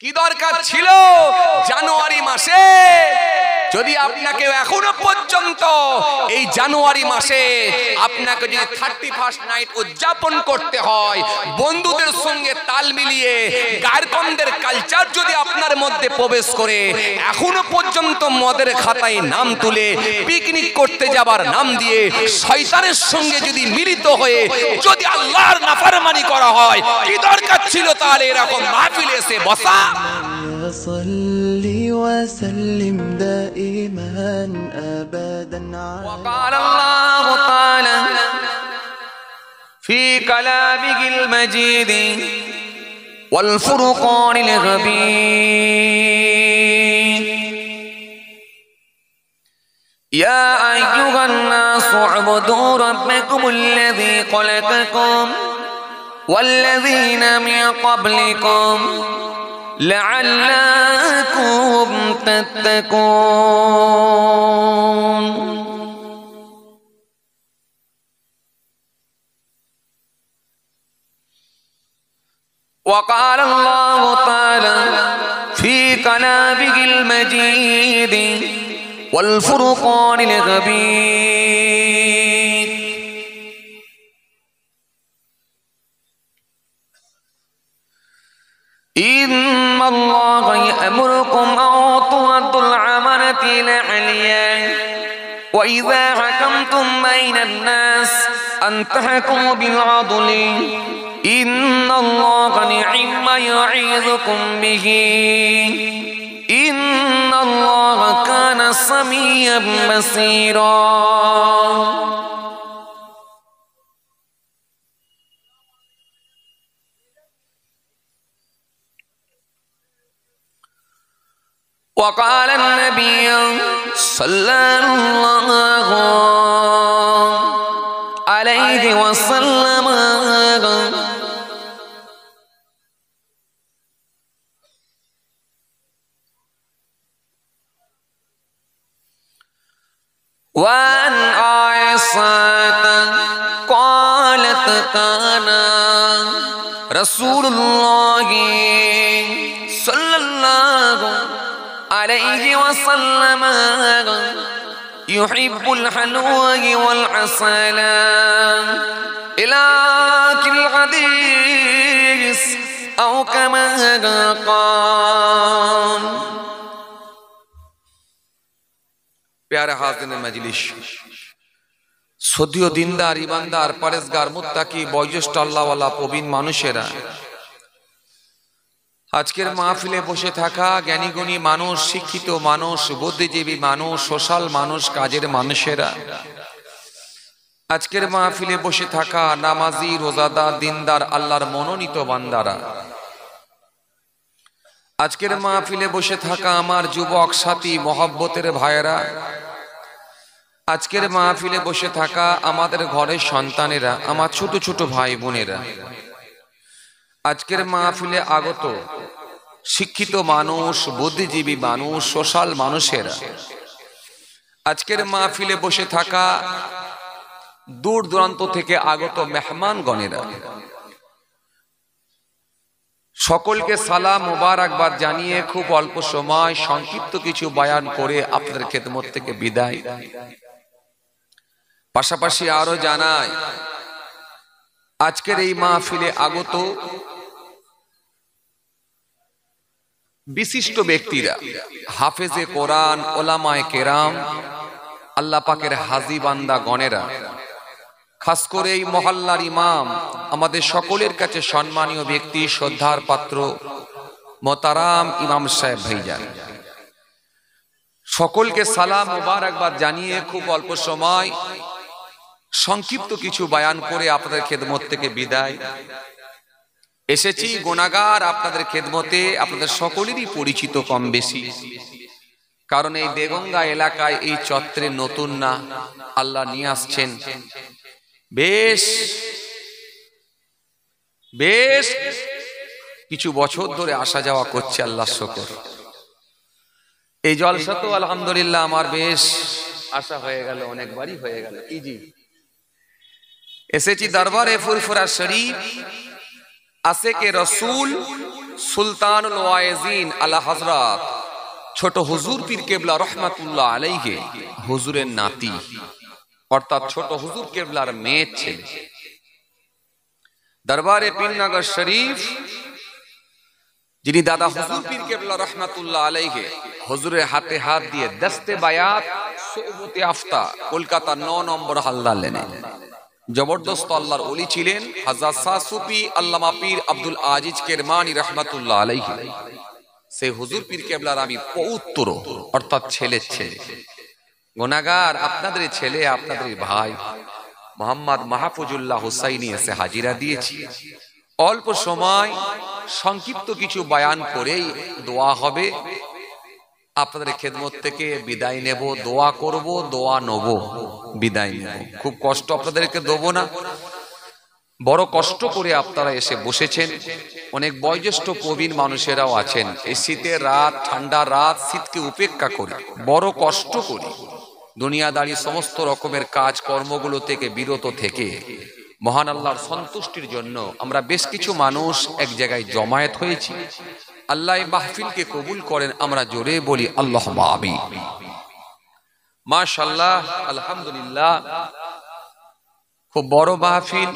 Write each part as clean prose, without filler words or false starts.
কি দরকার ছিল জানুয়ারি মাসে, যদি আপনাকে এখনো পর্যন্ত এই জানুয়ারি মাসে আপনাকে যদি 31st নাইট উদযাপন করতে হয়, বন্ধুদের সঙ্গে তাল মিলিয়ে গায়রকন্দের কালচার যদি আপনার মধ্যে প্রবেশ করে, এখনো পর্যন্ত মদের খাতায় নাম তুলে পিকনিক করতে যাবার নাম দিয়ে শয়তানের সঙ্গে যদি মিলিত হয়ে যদি আল্লাহর নাফরমানি করা হয়, কি দরকার ছিল তাহলে এরকম মাহফিলে এসে বসা? صلي وسلم دائما أبدا وقال الله تعالى في كلامه المجيد والفرقان الحميد يا أيها الناس اعبدوا ربكم الذي خلقكم والذين من قبلكم لعلكم تتقون وقال الله تعالى في كلامه المجيد والفرقان الحميد إن الله يأمركم أن تؤدوا الأمانات إلى أهلها وإذا حكمتم بين الناس أن تحكموا بالعدل إن الله نعم ما يعظكم به إن الله كان سميعا بصيرا وقال النبي صلى الله عليه وسلم وعن عائشة قالت كان رسول الله صلى الله عليه وسلم يحب الحلوى والعسل إلى آخر الحديث أو كما قال प्यारे हाज़िन मजलिस सदियो दिनदार ईमानदार परेजगार मुत्ताकी बयोज्येष्ठ आल्लाहওয়ালা প্রবীণ মানুষেরা আজকের মাহফিলে বসে থাকা জ্ঞানীগুণী মানুষ, শিক্ষিত মানুষ, বুদ্ধিজীবী মানুষ, সোশ্যাল মানুষ, কাজের মানুষেরা, আজকের মাহফিলে বসে থাকা নামাজি, রোজাদার, দিনদার আল্লাহর মনোনীত বান্দারা, আজকের মাহফিলে বসে থাকা আমার যুবক সাথী মহব্বতের ভাইয়েরা, আজকের মাহফিলে বসে থাকা আমাদের ঘরের সন্তানেরা, আমার ছোট ছোট ভাই বোনেরা, আজকের মাহফিলে আগত শিক্ষিত মানুষ, বুদ্ধিজীবী মানুষ, সোশ্যাল মানুষেরা, আজকের মাহফিলে বসে থাকা দূর দূরান্ত থেকে আগত মেহমানগণেরা, সকলকে সালাম মোবারকবাদ জানিয়ে খুব অল্প সময় সংক্ষিপ্ত কিছু বয়ান করে আপনাদের খেদমত থেকে বিদায়। পাশাপাশি আরো জানাই, আজকের এই মাহফিলে আগত বিশিষ্ট ব্যক্তিরা, হাফেজে কোরআন, ওলামায়ে কেরাম, আল্লাহ পাকের হাজী বান্দা গণেরা, খাস করে এই মহল্লার ইমাম, আমাদের সকলের কাছে সম্মানীয় ব্যক্তি, শ্রদ্ধার পাত্র মোহতারাম ইমাম সাহেব ভাইজান, সকলকে সালাম মোবারকবাদ জানিয়ে খুব অল্প সময় সংক্ষিপ্ত কিছু বয়ান করে আপনাদের খেদমত থেকে বিদায়। এসেছি গুনাহগার আপনাদের খেদমতে, আপনাদের সকলেরই পরিচিত কম বেশি, কারণ এই দেগঙ্গা এলাকায় এই চত্বরে নতুন না, আল্লাহ নিয়ে আসছেন, বেশ বেশ কিছু বছর ধরে আসা যাওয়া করছে, আল্লাহর শুকর। এই জলসা তো আলহামদুলিল্লাহ আমার বেশ আশা হয়ে গেল, অনেকবারই হয়ে গেল। কি জি, এসেছি দরবারে ফুরফুরা শরীফ, আশেকে রসুল সুলতানুল ওয়াইজিন আলা হযরত ছোট হুজুর পীর কেবলা রহমাতুল্লাহ আলাইহি হুজুরের নাতি, অর্থাৎ ছোট হুজুর কেবলার মেয়ের ছেলে। দরবারে পীরনগর শরীফ যিনি দাদা হুজুর পীর কেবলা রহমাতুল্লাহ আলাইহি হুজুরের হাতে হাত দিয়ে দস্তে বায়াত সোবতে আফতা কলকাতা 9 নম্বর হালদার লেনে জবরদস্ত আল্লাহর ওলি ছিলেন হযরত শাহ সুফি আল্লামা পীর আব্দুল আজিজ কেরমানি রহমাতুল্লাহ আলাইহি। সেই হুজুর পীর কেবলার আমি পৌত্র, অর্থাৎ ছেলের ছেলে, গুনাহগার আপনাদের ছেলে, আপনাদের ভাই মোহাম্মদ মাহফুজুল্লাহ হুসাইনি এসে হাজিরা দিয়েছি। অল্প সময় সংক্ষিপ্ত কিছু বয়ান করেই দোয়া হবে। আপনাদের খেদমত থেকে বিদায় নেব, দোয়া করব, দোয়া নেব, বিদায় নেব। খুব কষ্ট আপনাদেরকে দেবো না, বড় কষ্ট করে আপনারা এসে বসেছেন। অনেক বয়োজ্যেষ্ঠ প্রবীণ মানুষেরাও আছেন। এই শীতের রাত, ঠান্ডা রাত, শীতকে উপেক্ষা করি, বড় কষ্ট করি, দুনিয়াদারি সমস্ত রকমের কাজ কর্মগুলো থেকে বিরত থেকে মহান আল্লাহর সন্তুষ্টির জন্য আমরা বেশ কিছু মানুষ এক জায়গায় জমায়েত হয়েছি। আল্লাহ এই মাহফিলকে কবুল করেন, আমরা জোরে বলি আল্লাহুম্মা আমিন। মাশাআল্লাহ, আলহামদুলিল্লাহ, খুব বড় মাহফিল।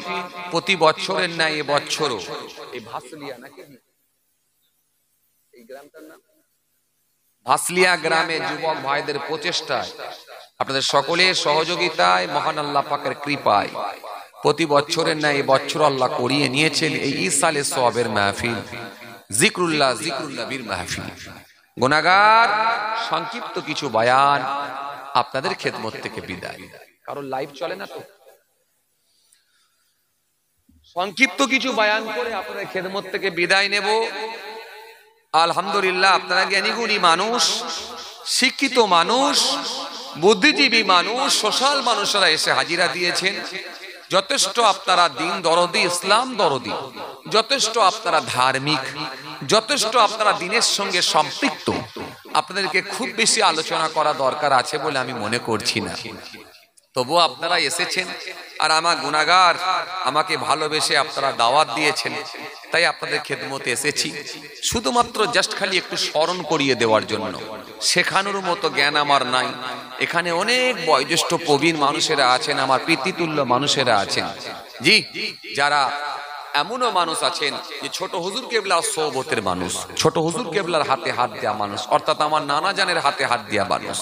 প্রতি বছরের ন্যায় এবছরও এই ভাসলিয়া, নাকি এই গ্রামটার নাম ভাসলিয়া গ্রামে যুবক ভাইদের প্রচেষ্টায়, আপনাদের সকলের সহযোগিতায়, মহান আল্লাহ পাকের কৃপায় প্রতি বছরের ন্যায় এবছর আল্লাহ করিয়ে নিয়েছেন এই ইসালে সওয়াবের মাহফিল, জিকরুল্লাহ বীর মাহফিল। গুনাহগার সংক্ষিপ্ত কিছু বয়ান, আপনাদের খেদমত থেকে বিদায়। কারণ লাইভ চলে না তো, সংক্ষিপ্ত কিছু বয়ান করে আপনাদের খেদমত থেকে বিদায় নেব। আলহামদুলিল্লাহ, আপনারা জ্ঞানীগুণী মানুষ, শিক্ষিত মানুষ, বুদ্ধিজীবী মানুষ, সোশ্যাল মানুষরা এসে হাজিরা দিয়েছেন। যথেষ্ট আপনারা দিন দরদি, ইসলাম দরদি, যথেষ্ট আপনারা ধার্মিক, যথেষ্ট আপনারা দিনের সঙ্গে সম্পৃক্ত। আপনাদেরকে খুব বেশি আলোচনা করা দরকার আছে বলে আমি মনে করছি না। তবুও আপনারা এসেছেন, আর আমার গুনাহগার আমাকে ভালোবেসে আপনারা দাওয়াত দিয়েছেন, তাই আপনাদের খেদমতে এসেছি। শুধুমাত্র জাস্ট খালি একটু স্মরণ করিয়ে দেওয়ার জন্য, শেখানোর মতো জ্ঞান আমার নাই। এখানে অনেক বয়োজ্যেষ্ঠ প্রবীণ মানুষেরা আছেন, আমার পিতৃতুল্য মানুষেরা আছেন, জি, যারা এমনও মানুষ আছেন যে ছোট হুজুর কেবলার সোহবতের মানুষ, ছোট হুজুর কেবলার হাতে হাত দেওয়া মানুষ, অর্থাৎ আমার নানা জানের হাতে হাত দেওয়া মানুষ।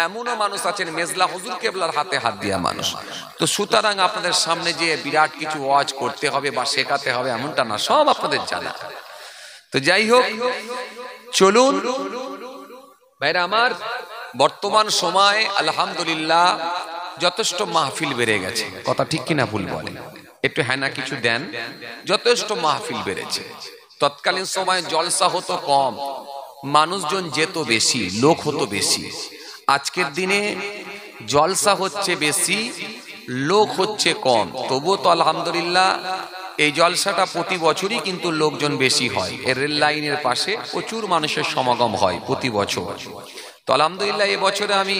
এমনও মানুষ আছেন মেজলা হুজুর কেবলার হাতে হাত দেওয়া মানুষ। তো সুতরাং আপনাদের সামনে যে বিরাট কিছু ওয়াজ করতে হবে বা শেখাতে হবে এমনটা না, সব আপনাদের জানা। তো যাই হোক, চলুন ভাইরা আমার, বর্তমান সময় আলহামদুলিল্লাহ যথেষ্ট মাহফিল বেড়ে গেছে। কথা ঠিক কিনা ভুল বলেন? একটু হ্যাঁ না কিছু দেন। যথেষ্ট মাহফিল বেড়েছে। তৎকালীন সময় জলসা হতো কম, মানুষজন যেত বেশি, লোক হতো বেশি। আজকের দিনে জলসা হচ্ছে বেশি, লোক হচ্ছে কম। তবুও তো আলহামদুলিল্লাহ এই জলসাটা প্রতি বছরই কিন্তু লোকজন বেশি হয়। এর রেল লাইনের পাশে প্রচুর মানুষের সমাগম হয় প্রতি বছর। তো আলহামদুলিল্লাহ এবছরে আমি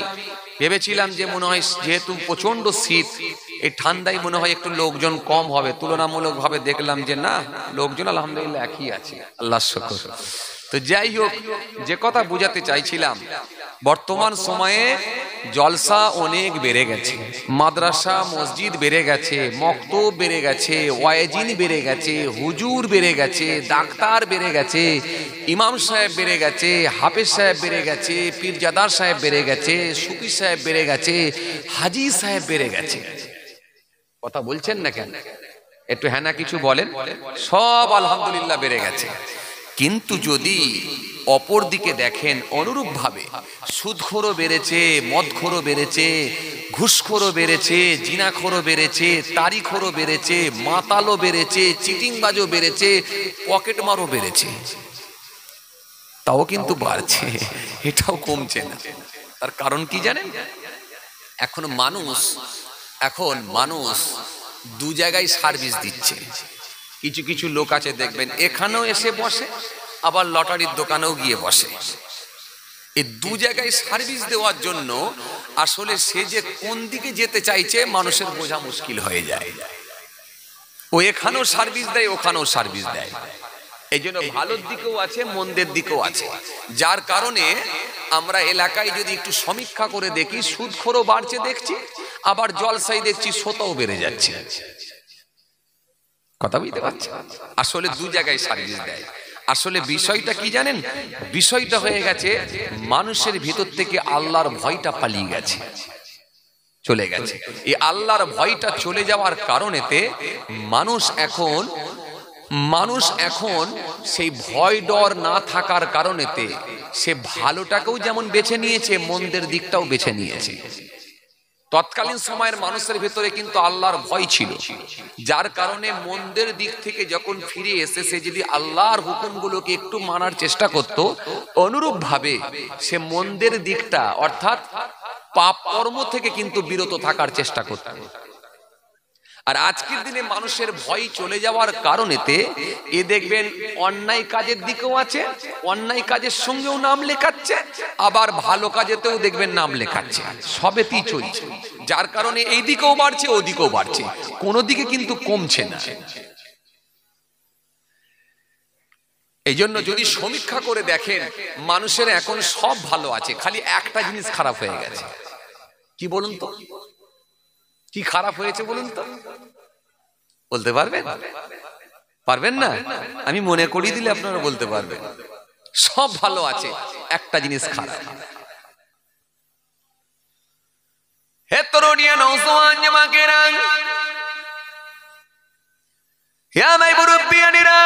ভেবেছিলাম যে মনে হয় যেহেতু প্রচন্ড শীত, এই ঠান্ডায় মনে হয় একটু লোকজন কম হবে। তুলনামূলক ভাবে দেখলাম যে না, লোকজন আলহামদুলিল্লাহ একই আছে, আল্লাহর শুকর। তো যাই হোক, যে কথা বুঝাতে চাইছিলাম, বর্তমান সময়ে জলসা অনেক বেড়ে গেছে, মাদ্রাসা মসজিদ বেড়ে গেছে, মক্তব বেড়ে গেছে, ওয়াইজিন বেড়ে গেছে, হুজুর বেড়ে গেছে, ডাক্তার বেড়ে গেছে, ইমাম সাহেব বেড়ে গেছে, হাফেজ সাহেব বেড়ে গেছে, পীরজাদার সাহেব বেড়ে গেছে, সুফি সাহেব বেড়ে গেছে, হাজি সাহেব বেড়ে গেছে। কথা বলছেন না কেন? একটু হ্যাঁ না কিছু বলেন। সব আলহামদুলিল্লাহ বেড়ে গেছে। কিন্তু যদি অপর দিকে দেখেন, অনুরূপ ভাবে সুদখোরও বেড়েছে, মদখোরও বেড়েছে, ঘুষখোরও বেড়েছে, জিনাখোরও বেড়েছে, তারিখোরও বেড়েছে, মাতালও বেড়েছে, চিটিংবাজও বেড়েছে, পকেটমারও বেড়েছে। তাও কিন্তু বাড়ছে, এটাও কমছে না। তার কারণ কি জানেন? এখন মানুষ দু জায়গায় সার্ভিস দিচ্ছে। কিছু কিছু লোক আছে দেখবেন এখানেও এসে বসে, আবার লটারির দোকানেও গিয়ে বসে। এই দু জায়গায় সার্ভিস দেওয়ার জন্য আসলে সে যে কোন দিকে যেতে চাইছে মানুষের বোঝা মুশকিল হয়ে যায়। ও এখানেও সার্ভিস দেয়, ওখানেও সার্ভিস দেয়। এই জন্য ভালোর দিকেও আছে, মন্দের দিকেও আছে। যার কারণে আমরা এলাকায় যদি একটু সমীক্ষা করে দেখি, সুদখোরও বাড়ছে দেখছি, আবার জলসাই দেখছি শ্রোতাও বেড়ে যাচ্ছে। কথা বুঝতে পারছি? আসলে দু জায়গায় সার্ভিস দেয়। আসলে বিষয়টা কি জানেন? বিষয়টা হয়ে গেছে মানুষের ভিতর থেকে আল্লাহর ভয়টা পালিয়ে গেছে, চলে গেছে। এই আল্লাহর ভয়টা চলে যাওয়ার কারণেতে মানুষ এখন সেই ভয় ডর না থাকার কারণেতে সে ভালোটাকেও যেমন বেছে নিয়েছে, মন্দের দিকটাও বেছে নিয়েছে। তৎকালীন সময়ের মানুষের ভেতরে কিন্তু আল্লাহর ভয় ছিল, যার কারণে মন্দের দিক থেকে যখন ফিরে এসে সে যদি আল্লাহর হুকুমগুলোকে একটু মানার চেষ্টা করত, অনুরূপ ভাবে সে মন্দের দিকটা অর্থাৎ পাপ কর্ম থেকে কিন্তু বিরত থাকার চেষ্টা করত। আর আজকের দিনে মানুষের ভয় চলে যাওয়ার কারণেতে এ দেখবেন অন্যায় কাজের দিকেও আছে, অন্যায় কাজের সঙ্গেও নাম লেখাচ্ছে, আবার ভালো কাজেতেও দেখবেন নাম লেখাচ্ছে, সবেতেই চলছে। যার কারণে এই দিকেও বাড়ছে, ওদিকেও বাড়ছে, কোনো দিকে কিন্তু কমছে না। এই জন্য যদি সমীক্ষা করে দেখেন, মানুষের এখন সব ভালো আছে, খালি একটা জিনিস খারাপ হয়ে গেছে। কি বলুন তো? কি খারাপ হয়েছে বলুন তো? বলতে পারবেন? পারবেন না? আমি মনে করিয়ে দিলে আপনারা বলতে পারবেন। সব ভালো আছে, একটা জিনিস খারাপ। হে তরুণিয়া নওজওয়ান জামাকেরা, হে ভাই মুরব্বিয়ানেরা,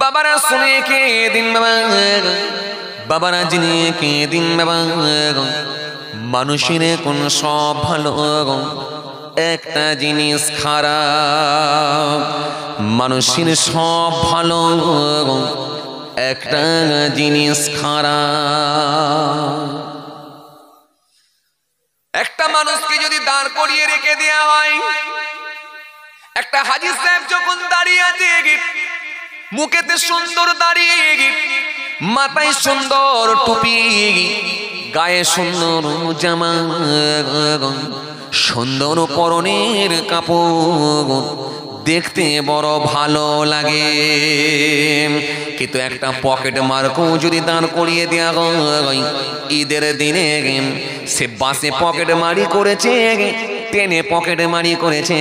বাবারা শুনে কে দিন বাবা, বাবারা জেনে কে দিন বাবা, মানুষের কোন সব ভালো, একটা জিনিস খারাপ। মানুষের সব ভালো, একটা জিনিস খারাপ। একটা মানুষকে যদি দাঁড় করিয়ে রেখে দেওয়া হয়, একটা হাজী সাহেব যখন দাঁড়িয়ে আছে, মুখেতে সুন্দর দাড়ি, মাথায় সুন্দর টুপি, গায়ে সুন্দর জামা, সুন্দর পরনের কাপড়, দেখতে বড় ভালো লাগে। কিন্তু একটা পকেট মারকও যদি দাঁড় করিয়ে দেওয়া হয়, ঈদের দিনে সে বাসে পকেট মারি করেছে, ট্রেনে পকেট মারি করেছে,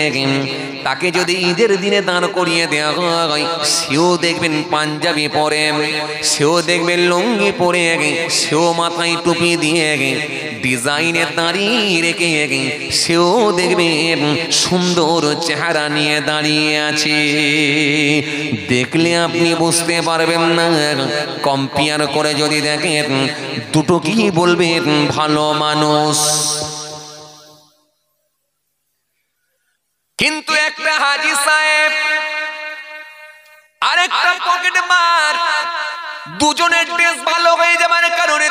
তাকে যদি ঈদের দিনে দাঁড় করিয়ে দেওয়া হয়, সেও দেখবেন পাঞ্জাবি পরে, সেও দেখবেন লুঙ্গি পরে, সেও মাথায় টুপি দিয়ে ডিজাইনের দাঁড়িয়ে রেখে, সেও দেখবেন সুন্দর চেহারা নিয়ে দাঁড়িয়ে আছে। দেখলে আপনি বুঝতে পারবেন না, কম্পেয়ার করে যদি দেখেন দুটো কি বলবেন ভালো মানুষ। কিন্তু একটা হাজী সাহেব আরেকটা পকেট মার, দুজনের ড্রেস ভালো হয়ে যাবার কারণে,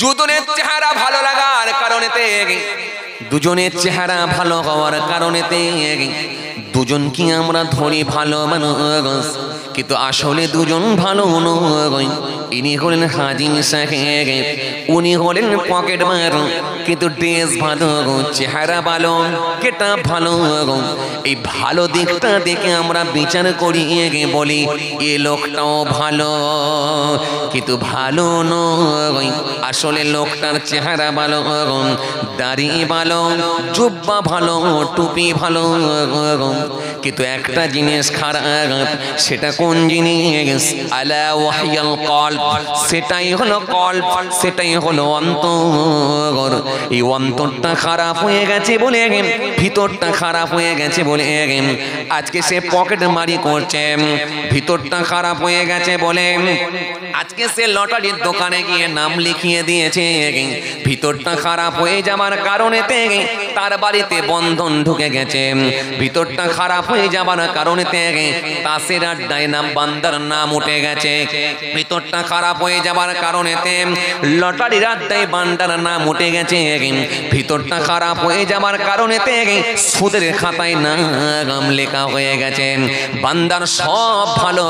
দুজনের চেহারা ভালো লাগার কারণে, দুজনের চেহারা ভালো হওয়ার কারণে দুজনকে আমরা ধরি ভালো মানুষ, কিন্তু আসলে দুজন ভালো নয়। ইনি হলেন হাজী সাহেব, উনি হলেন পকেট মার, কিন্তু ড্রেস ভালো, চেহারা ভালো, কেটা ভালো। এই ভালো দিকটা দেখে আমরা বিচার করি, বলি এ লোকটাও ভালো, কিন্তু ভালো নয়। আসলে লোকটার চেহারা ভালো, দাড়ি ভালো, জুব্বা ভালো, টুপি ভালো, কিন্তু একটা জিনিস খারাপ। সেটা কোন জিনিস? আলা ওয়াহিয়াল কলব, সেটাই হলো কলব, সেটাই হলো অন্তর। এই অন্তরটা খারাপ হয়ে গেছে বলে, ভিতরটা খারাপ হয়ে গেছে বলে আজকে সে পকেট মারি করছে। ভিতরটা খারাপ হয়ে গেছে বলে আজকে সে লটারির দোকানে গিয়ে নাম লিখিয়ে দিয়েছে। ভিতরটা খারাপ হয়ে যাবার কারণে তার বাড়িতে বন্ধন ঢুকে গেছে। ভিতরটা খারাপ হয়ে যাবার কারণে তাসের আড্ডায় নাম বান্দার নাম উঠে গেছে। ভিতরটা খারাপ হয়ে যাবার কারণে লটারির আড্ডায় বান্দার নাম উঠে গেছে। ভিতরটা খারাপ হয়ে যাবার কারণে সুদের খাতায় নাম লেখা হয়ে গেছে। বান্দার সব ভালো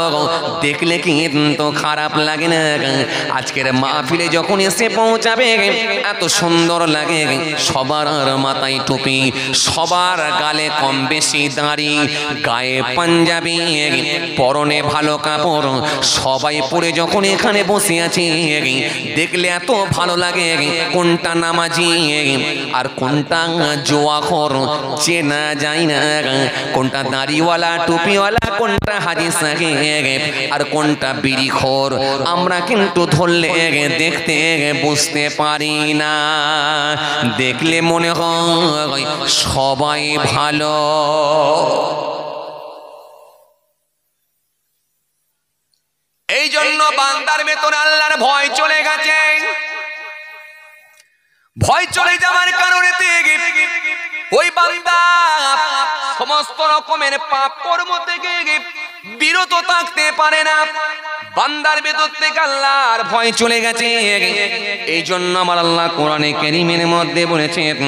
দেখলে কিন্তু খারাপ লাগে না। আজকের মাহফিলে যখন এসে পৌঁছাবে এত সুন্দর লাগে, সবার মাথায় মাথায় টুপি, সবার গালে কম বেশি দাড়ি, গায়ে পাঞ্জাবি, পরনে ভালো কাপড়, সবাই পরে যখন এখানে বসে আছে দেখলে এত ভালো লাগে কোনটা নামাজি আর কোনটা জোয়াখোর চেনা যায় না, কোনটা দাড়িওয়ালা টুপিওয়ালা, কোনটা হাজি সাহেব আর কোনটা বিড়িখোর আমরা কিন্তু ধরলে দেখতে বুঝতে পারি না। দেখলে মনে হয় সবাই ভালো। এই জন্য বান্দার ভেতরে আল্লাহর ভয় চলে গেছে। ভয় চলে যাওয়ার কারণে ওই বান্দা সমস্ত রকমের পাপ কর্ম থেকে বিরত থাকতে পারে না। বান্দার ভেতর থেকে আল্লাহর ভয় চলে গেছে। এই জন্য আমার আল্লাহ কোরআনে কারীমের মধ্যে বলেছেন,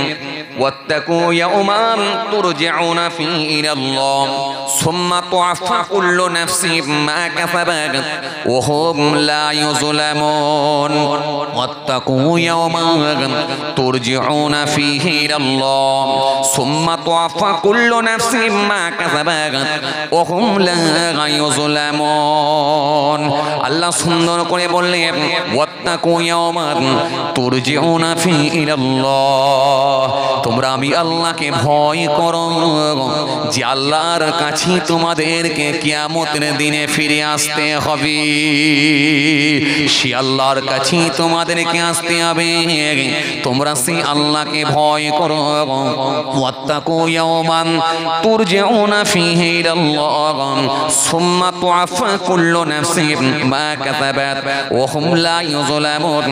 ওয়াত্তাকু ইয়াওমান তুরজাউনা ফীহি ইলাল্লাহ সুম্মা তুআফা কুল্লু নাফসিন মা কাসাবাত ওয়া হুম লা ইউযলামুন। ওয়াত্তাকু ইয়াওমান তুরজাউনা ফীহি ইলাল্লাহ সুম্মা তুআফা কুল্লু নাফসিন মা কাসাবাত ওয়া হুম লা ইউযলামুন। আল্লাহ সুন্দর করে বললেন, ওয়াত্তাকু ইয়াওমান তুরজাউনা ফীহি ইলাল্লাহ, তোমরা আমি আল্লাহকে ভয় করো যে আল্লাহর কাছে তোমাদেরকে কিয়ামতের দিনে ফিরে আসতে হবে। সে আল্লাহর কাছে তোমাদেরকে আসতে হবে, তোমরা সেই আল্লাহকে ভয় করো। ওয়াত্তাকু ইয়াওমান তুরজাউনা ফীহি ইলাল্লাহ সুম্মা তুআফা কুল্লু নাফসিন মা কাসাবাত ওয়া হুম লা ইউযলামুন।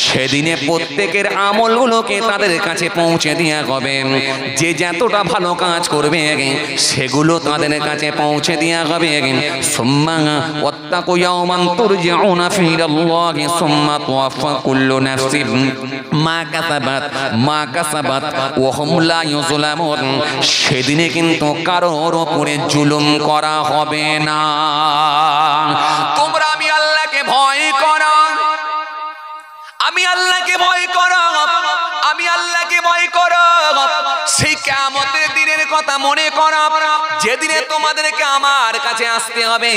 সেদিনে প্রত্যেকের আমলগুলোকে তাদের কাছে পৌঁছে দেয়া হবে। যে যতটা ভালো কাজ করবে সেগুলো তাদের কাছে পৌঁছে দেয়া হবে। সুম্মা ওয়াত্তাকু ইয়াওমান তুরজাউনা ফীহি ইলাল্লাহি সুম্মা তুওয়াফা কুল্লু নাফসিন মা কাসাবাত ওয়া হুম লা ইউযলামুন। সেদিনে কিন্তু কারোর উপরে জুলুম করা হবে না। তোমরা আমি আল্লাহকে ভয় করো, আমি আল্লাহকে ভয় করো, আমি আল্লাহকে ভয় করো। সেই কিয়ামতের দিনের কথা মনে করো, যেদিনে তোমাদেরকে আমার কাছে আসতে হবে।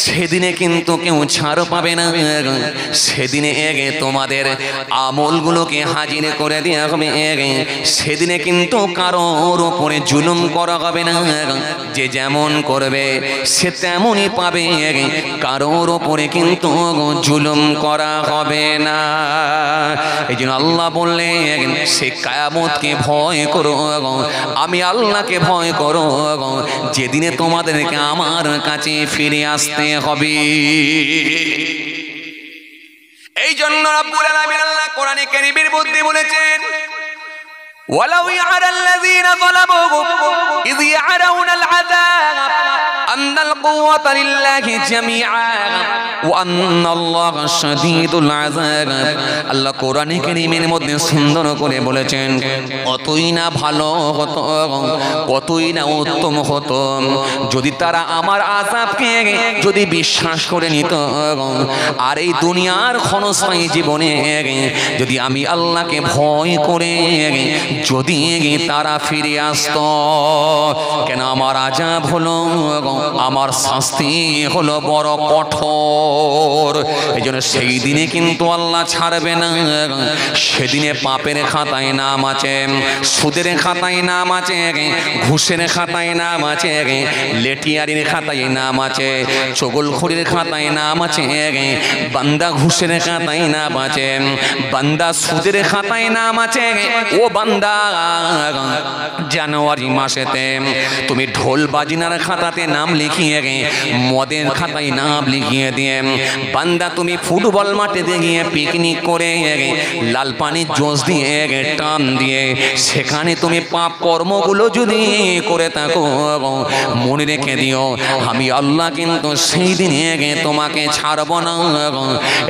সেদিনে কিন্তু কেউ ছাড় পাবে না। সেদিনে তোমাদের আমলগুলোকে হাজির করে দেওয়া হবে। সেদিনে কিন্তু কারোর উপরে জুলুম করা হবে না। যে যেমন করবে সে তেমনই পাবে, কারোর উপরে কিন্তু জুলুম করা হবে না। এই জন্য আল্লাহ বললেন, সে কিয়ামতকে ভয় করো, আমি আল্লাহকে ভয় করো, যেদিনে তোমাদেরকে আমার কাছে ফিরে আসতে হবে। এই জন্য রব্বুল আলামিন আল্লাহ কোরআনে কারীমের মধ্যে বলেছেন, ওয়ালাউ ইয়ারাল্লাযীনা যালামু ইয ইয়ারাউনাল আযাব আন্নাল কুওয়াতা লিল্লাহি জামিআ ওয়া আন্নাল্লাহা শাদীদুল আযাব। আল্লাহ কোরআনে কারীমের মধ্যে সুন্দর করে বলেছেন, কতই না ভালো হতো, কতই না উত্তম হতো যদি তারা আমার আযাবকে যদি বিশ্বাস করে নিত, আর এই দুনিয়ার ক্ষণস্থায়ী জীবনে যদি আমি আল্লাহকে ভয় করে যদি তারা ফিরে আসতো। কেন আমার আযাব হলো, আমার শাস্তি হলো বড় কঠোর। এই জন্য সেই দিনে কিন্তু আল্লাহ ছাড়বে না। সেদিনে পাপের খাতায় নাম আছে, সুদের খাতায় নাম আছে, ঘুষের খাতায় নাম আছে, লেটিয়ারির খাতায় নাম আছে, চগলখড়ির খাতায় নাম আছে। বান্দা ঘুষের খাতায় নাম আছে, বান্দা সুদের খাতায় নাম আছে। ও বান্দা, জানুয়ারি মাসেতে তুমি ঢোল বাজিনার খাতাতে নাম লিখিয়ে মদের খাতায় নাম লিখিয়ে দিয়ে বান্দা তুমি ফুটবল মাঠে গিয়ে পিকনিক করে লাল পানির জোশ দিয়ে টান দিয়ে সেখানে তুমি পাপ কর্মগুলো যদি করে থাকো, মনে রেখে দিও আমি আল্লাহ কিন্তু সেই দিনে তোমাকে ছাড়ব না।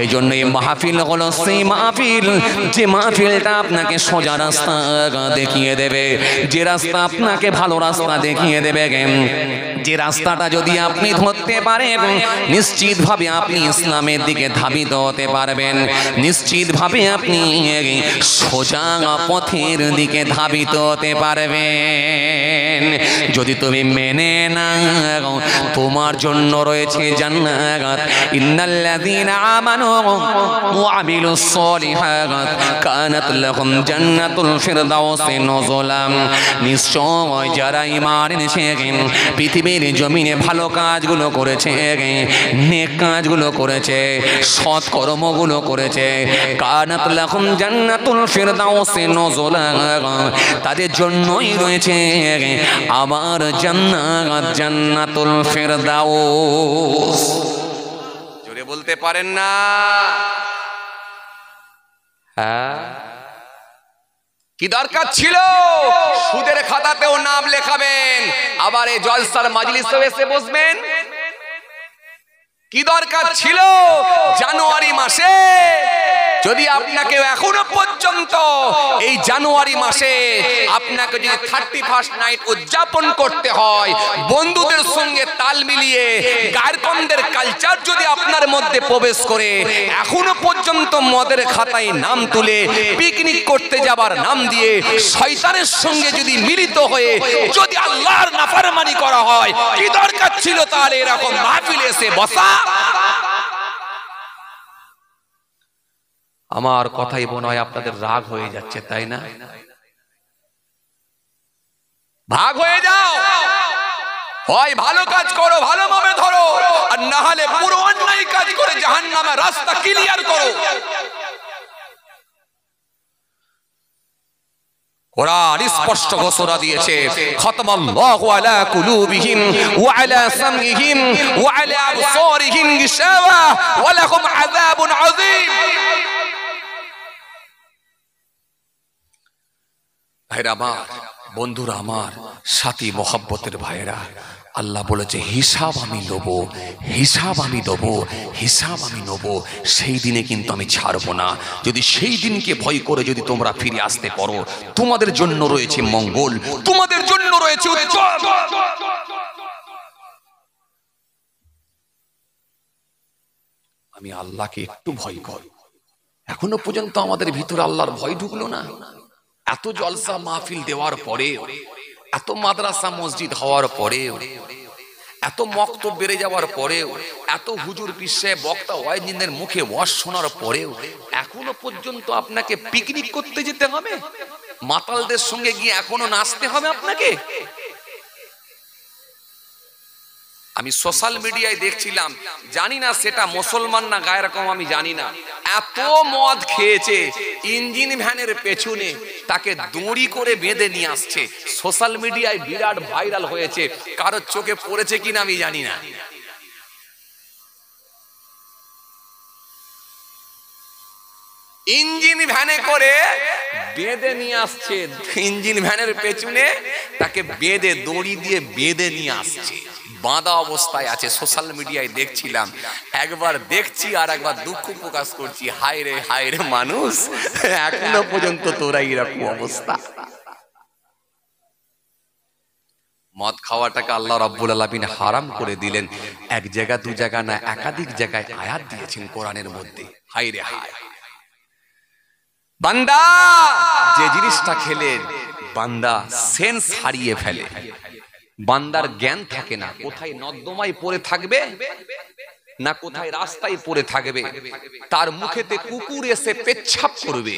এই জন্য এই মাহফিল হলো সেই মাহফিল যে মাহফিলটা আপনাকে সোজা রাস্তায় দেখিয়ে দেবে, যে রাস্তা আপনাকে ভালো রাস্তা দেখিয়ে দেবে, যে রাস্তাটা যদি আপনি ধরতে পারেন নিশ্চিতভাবে আপনি ইসলামের দিকে ধাবিত হতে পারবেন, নিশ্চিতভাবে আপনি সোজা পথের দিকে ধাবিত হতে পারবেন। যদি তুমি মেনে নাও তোমার জন্য রয়েছে জান্নাত। ইন্নাল্লাযীনা আমানু ওয়া আমিলুস সলিহাত কানাত লাহুম জান্নাতুল ফিরদাউসি নুজুলাম। নিশ্চয় যারা ঈমান এনেছে, পৃথিবীর জমিনে ভালো কাজগুলো করেছে, নেক কাজগুলো করেছে, সৎ কর্মগুলো করেছে, কানাত লাহুম জান্নাতুল ফিরদাউসি নুজুলাম, তাদের জন্যই রয়েছে আমার জান্নাত, জান্নাতুল ফিরদাউস। জোরে বলতে পারেন না? হ্যাঁ, কি দরকার ছিল সুদের খাতাতেও নাম লেখাবেন, আবার এই জলসার মাজলিসে এসে বসবেন? কি দরকার ছিল জানুয়ারি মাসে যদি আপনাকে এখনো পর্যন্ত এই জানুয়ারি মাসে আপনাকে যদি 31st নাইট উদযাপন করতে হয়, বন্ধুদের সঙ্গে তাল মিলিয়ে গায়রকন্দের কালচার যদি আপনার মধ্যে প্রবেশ করে, এখনো পর্যন্ত মদের খাতায় নাম তুলে পিকনিক করতে যাবার নাম দিয়ে শয়তানের সঙ্গে যদি মিলিত হয়ে যদি আল্লাহর নাফরমানি করা হয়, কি দরকার ছিল তাহলে এরকম মাহফিলে এসে বসা? আমার কথাই মনে হয় আপনাদের রাগ হয়ে যাচ্ছে, তাই না? ভাগ হয়ে যাও, হয় ভালো কাজ করো, ভালোভাবে ধরো, আর না হলে পুরো অন্যায় কাজ করে জাহান্নামের রাস্তা ক্লিয়ার করো। কোরআন স্পষ্ট ঘোষণা দিয়েছে, খতমাল্লাহু আলা কুলুবিহিম ওয়া আলা সামইহিম ওয়া আলা আবসারিহিম গিশাওয়া ওয়া লাহুম আযাবুন আযীম। ভাইরা আমার, বন্ধুরা আমার, সাথী মহব্বতের ভাইরা, আল্লাহ বলেছে হিসাব আমি নেব, হিসাব আমি দেবো, হিসাব আমি নেব। সেই দিনে কিন্তু আমি ছাড়বো না। যদি সেই দিনকে ভয় করে যদি তোমরা ফিরে আসতে পারো, তোমাদের জন্য রয়েছে মঙ্গল, তোমাদের জন্য রয়েছে উজ্জ্বল। আমি আল্লাহকে একটু ভয় করি, এখনো পর্যন্ত আমাদের ভিতরে আল্লাহর ভয় ঢুকলো না। এত জলসা মাহফিল দেওয়ার পরে, এত মাদ্রাসা মসজিদ হওয়ার পরে, এত মক্তব বেড়ে যাওয়ার পরেও, এত হুজুর পিসে বক্তা ওয়াইজিনদের মুখে ওয়াজ শোনার পরেও এখনো পর্যন্ত আপনাকে পিকনিক করতে যেতে হবে, মাতালদের সঙ্গে গিয়ে এখনো নাচতে হবে আপনাকে। আমি সোশ্যাল মিডিয়ায় দেখছিলাম, জানি না সেটা মুসলমান না গায়রকম আমি জানি না, এত মদ খেয়েছে ইঞ্জিন ভ্যানের পেছনে তাকে দড়ি করে বেঁধে নিয়ে আসছে। সোশ্যাল মিডিয়ায় বিরাট ভাইরাল হয়েছে, কারোর চোখে পড়েছে কিনা আমি জানি না। ইঞ্জিন ভ্যানে করে বেঁধে নিয়ে আসছে, ইঞ্জিন ভ্যানের পেছনে তাকে বেঁধে দড়ি দিয়ে বেঁধে নিয়ে আসছে, বাঁধা অবস্থায় আছে। সোশ্যাল মিডিয়ায় দেখছিলাম, একবার দেখছি আর একবার দুঃখ প্রকাশ করছি, হায় রে মানুষ, এখনো পর্যন্ত তোরা এরকম অবস্থা। মদ খাওয়াটাকে আল্লাহ রাব্বুল আলামিন হারাম করে দিলেন। এক জায়গা দু জায়গা না, একাধিক জায়গায় আয়াত দিয়েছেন কোরআনের মধ্যে। হায় রে হায়, বান্দা যে জিনিসটা খেলে বান্দা সেন্স হারিয়ে ফেলে, বান্দার জ্ঞান থাকে না, কোথায় নর্দমায় পড়ে থাকবে না কোথায় রাস্তায় পড়ে থাকবে, তার মুখেতে কুকুর এসে পেচ্ছাপ করবে,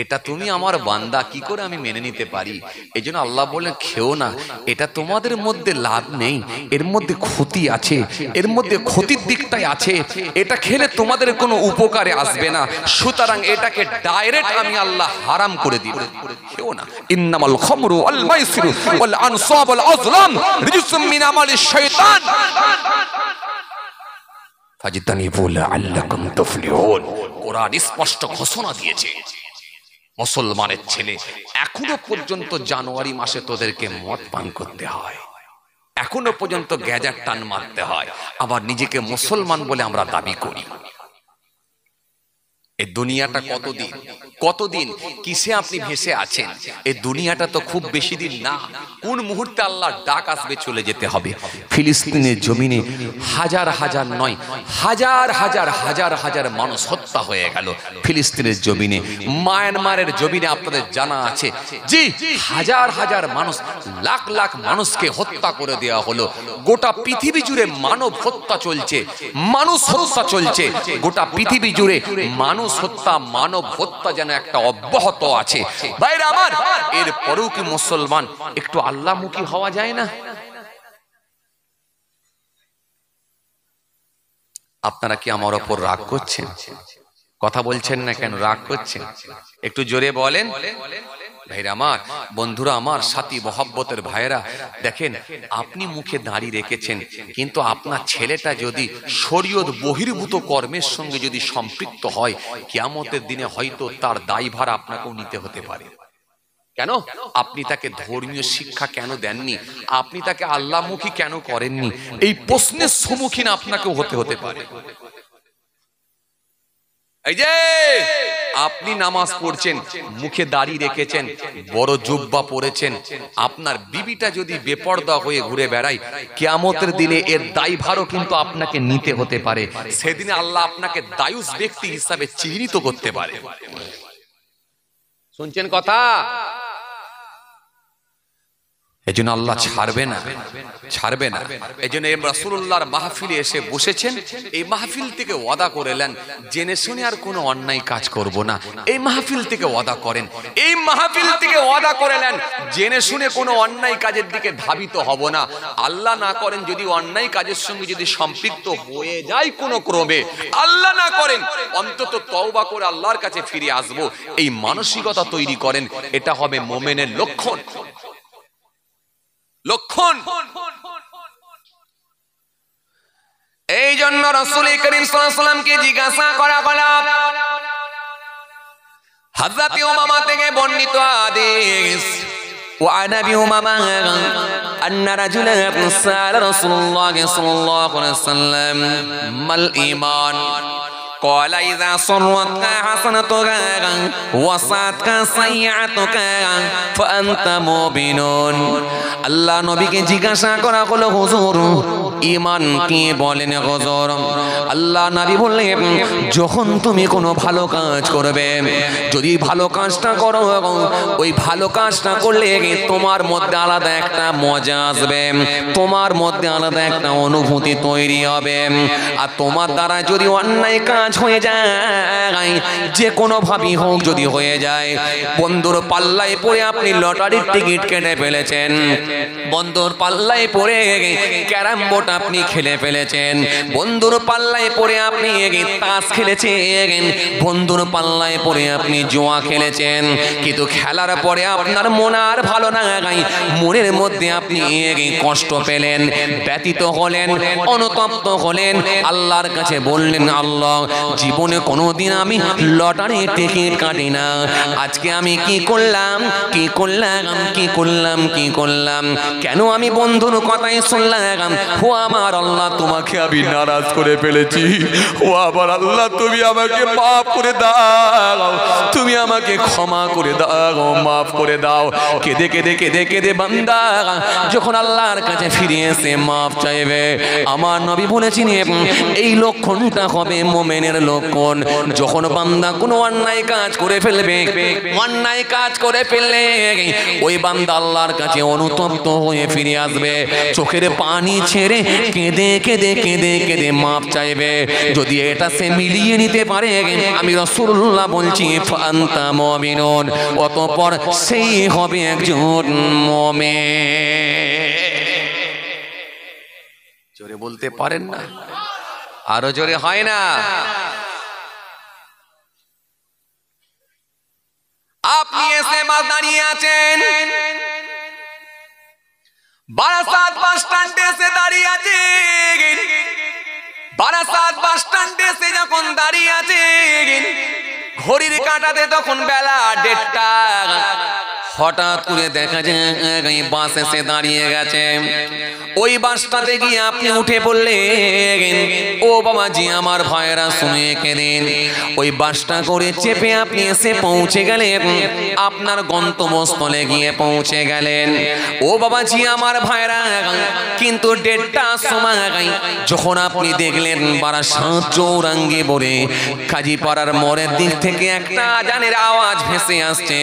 এটা তুমি আমার বান্দা কি করে আমি মেনে নিতে পারি? এই জন্য আল্লাহ বলেন খেও না, এটা তোমাদের মধ্যে লাভ নেই, এর মধ্যে ক্ষতি আছে, এর মধ্যে ক্ষতির দিকটাই আছে, এটা খেলে তোমাদের কোনো উপকারে আসবে না, সুতরাং এটাকে ডাইরেক্ট আমি আল্লাহ হারাম করে দিব, খেও না। ইন্নামাল খামরু ওয়াল মাইসিরু ওয়াল আনসাব ওয়াল আজলাম রিজসুম মিন আমালিশ শাইতান ফাজতানিবু লাআল্লাকুম তুফলিহুন। কোরআন স্পষ্ট ঘোষণা দিয়েছে, মুসলমানের ছেলে এখনো পর্যন্ত জানুয়ারি মাসে তোদেরকে মদ পান করতে হয়, এখনো পর্যন্ত গ্যাজার টান মারতে হয়, আবার নিজেকে মুসলমান বলে আমরা দাবি করি। এই দুনিয়াটা কতদিন, কতদিন কিসে আপনি ভেসে আছেন? এই দুনিয়াটা তো খুব বেশি দিন না। কোন মুহূর্তে আল্লাহর ডাক আসবে, চলে যেতে হবে। ফিলিস্তিনের জমিনে হাজার হাজার নয়, হাজার হাজার হাজার হাজার মানুষ হত্যা হয়ে গেল ফিলিস্তিনের জমিনে। মায়ানমারের জমিনে আপনাদের জানা আছে, জি, হাজার হাজার মানুষ, লাখ লাখ মানুষকে হত্যা করে দেওয়া হলো। গোটা পৃথিবী জুড়ে মানব হত্যা চলছে, মানুষ হত্যা চলছে গোটা পৃথিবী জুড়ে। মানুষ হত্যা, মানব হত্যা যেন একটা অব্যাহত আছে। ভাইরা আমার, এর পরেও কি মুসলমান একটু আল্লাহমুখী হওয়া যায় না? আপনারা কি আমার ওপর রাগ করছেন? কথা বলছেন না কেন? রাগ করছেন? একটু জোরে বলেন। ভাইরা আমার, বন্ধুরা আমার, সাথী মহব্বতের ভাইরা, দেখেন, আপনি মুখে দাড়ি রেখেছেন, কিন্তু আপনার ছেলেটা যদি শরীয়ত বহির্ভূত কর্মের সঙ্গে যদি সম্পৃক্ত হয়, কিয়ামতের দিনে হয়তো তার দায়ভার আপনাকেও নিতে হতে পারে। কেন? আপনি তাকে ধর্মীয় শিক্ষা কেন দেননি? আপনি তাকে আল্লাহমুখী কেন করেননি? এই প্রশ্নের সম্মুখীন আপনাকেও হতে পারে। এই যে আপনি নামাজ পড়ছেন, মুখে দাড়ি রেখেছেন, বড় জুব্বা পরেছেন, আপনার বিবিটা যদি বেপরদা হয়ে ঘুরে বেড়ায়, কিয়ামতের দিনে এর দায়ভারও কিন্তু আপনাকে নিতে হতে পারে। সেদিনে আল্লাহ আপনাকে দায়ুস ব্যক্তি হিসাবে চিহ্নিত করতে পারে। শুনছেন কথা? এই জন্য আল্লাহ ছাড়বে না, ছাড়বে না। এই জন্য রাসূলুল্লাহর মাহফিলে এসে বসেছেন, এই মাহফিল থেকে ওয়াদা করেলেন, জেনে শুনে আর কোনো অন্যায় কাজ করব না। এই মাহফিল থেকে ওয়াদা করেন, এই মাহফিল থেকে ওয়াদা করেলেন, জেনে শুনে কোনো অন্যায় কাজের দিকে ধাবিত হব না। আল্লাহ না করেন যদি অন্যায় কাজের সঙ্গে যদি সম্পৃক্ত হয়ে যায় কোনো ক্রমে, আল্লাহ না করেন অন্তত তওবা করে আল্লাহর কাছে ফিরে আসব, এই মানসিকতা তৈরি করেন। এটা হবে মুমিনের লক্ষণ, লক্ষণ। এই জন্য রাসূল করিম সাল্লাল্লাহু আলাইহি ওয়াসাল্লামকে জিজ্ঞাসা করা হলো, হযরত উমামা থেকে বর্ণিত হাদিস, وعن ابي امامه ان رجلا سال رسول الله صلى الله عليه وسلم ما الايمان قال إذا صرتك حسنتك وساءتك سيئتك فأنت مؤمن। আল্লাহ নবীকে জিজ্ঞাসা করা হলো, হুজুর ঈমান কি বলেন হুজুর? আল্লাহ নবী বললেন, যখন তুমি কোনো ভালো কাজ করবে, যদি ভালো কাজটা করো, ওই ভালো কাজটা করলে তোমার মধ্যে আলাদা একটা মজা আসবে, তোমার মধ্যে আলাদা একটা অনুভূতি তৈরি হবে। আর তোমার দ্বারা যদি অন্যায় কাজ হয়ে যায়, যে কোনো ভাবেই হোক যদি হয়ে যায়, বন্ধুর পাল্লায় পড়ে আপনি লটারির টিকিট কেটে ফেলেছেন, বন্ধুর পাল্লায় পড়ে ক্যারাম বোর্ড আপনি খেলে ফেলেছেন, বন্ধুর পাল্লায় পড়ে আপনি তাস খেলেছেন, বন্ধুর পাল্লায় পড়ে আপনি জুয়া খেলেছেন, কিন্তু খেলার পরে আপনার মন আর ভালো না, মনের মধ্যে আপনি কষ্ট পেলেন, ব্যথিত হলেন, অনুতপ্ত হলেন, আল্লাহর কাছে বললেন, আল্লাহ, জীবনে কোনোদিন আমি লটারি টিকিট কাটি না, আজকে আমি কি করলাম, কি করলাম, কি করলাম, কি করলাম, কেন আমি বন্ধুর কথাই শুনলাম? ও আমার আল্লাহ, তোমাকে আমি নারাজ করে ফেলেছি, ও আমার আল্লাহ, তুমি আমাকে মাফ করে দাও, তুমি আমাকে ক্ষমা করে দাও, মাফ করে দাও। কেঁদে কেঁদে কেঁদে কেঁদে বান্দা যখন আল্লাহর কাছে ফিরে এসে মাফ চাইবে, আমার নবী বলেছেন, এই লক্ষণটা হবে মুমিনের লক্ষণ। যখন বান্দা কোনো অন্যায় কাজ করে ফেলবে, অন্যায় কাজ করে ফেললে ওই বান্দা আল্লাহর কাছে অনুতপ্ত হয়ে ফিরে আসবে, চোখের পানি ছেড়ে কেঁদে কেঁদে কেঁদে কেঁদে মাপ চাইবে। যদি এটা সে মিলিয়ে নিতে পারে, আমি রাসূলুল্লাহ বলছি, ফান্তা মুমিনুন, অতঃপর সেই হবে একজন মুমিন। জোরে বলতে পারেন না? আরো জোরে হয় না? আপনি এসে দাঁড়িয়ে আছেন, বারাসাত বাস স্ট্যান্ডে এসে দাঁড়িয়ে আছেন, বারাসাত বাস স্ট্যান্ডে এসে যখন দাঁড়িয়ে আছেন, ঘড়ির কাঁটাতে তখন বেলা 1:30। হঠাৎ করে দেখা যায় বাস এসে দাঁড়িয়ে গেছে। ওই বাসটাতে গিয়ে আপনি উঠে পড়লেন। ও বাবাজি আমার ভাইয়েরা শুনে কেঁদেন। ওই বাসটা করে চেপে আপনি এসে পৌঁছে গেলেন, আপনার গন্তব্যস্থলে গিয়ে পৌঁছে গেলেন। ও বাবাজি আমার ভাইয়েরা, কিন্তু 1:30টার সময় যখন আপনি দেখলেন বারাসাত চৌরাঙ্গি বলে কাজীপাড়ার মোড়ের দিক থেকে একটা আজানের আওয়াজ ভেসে আসছে,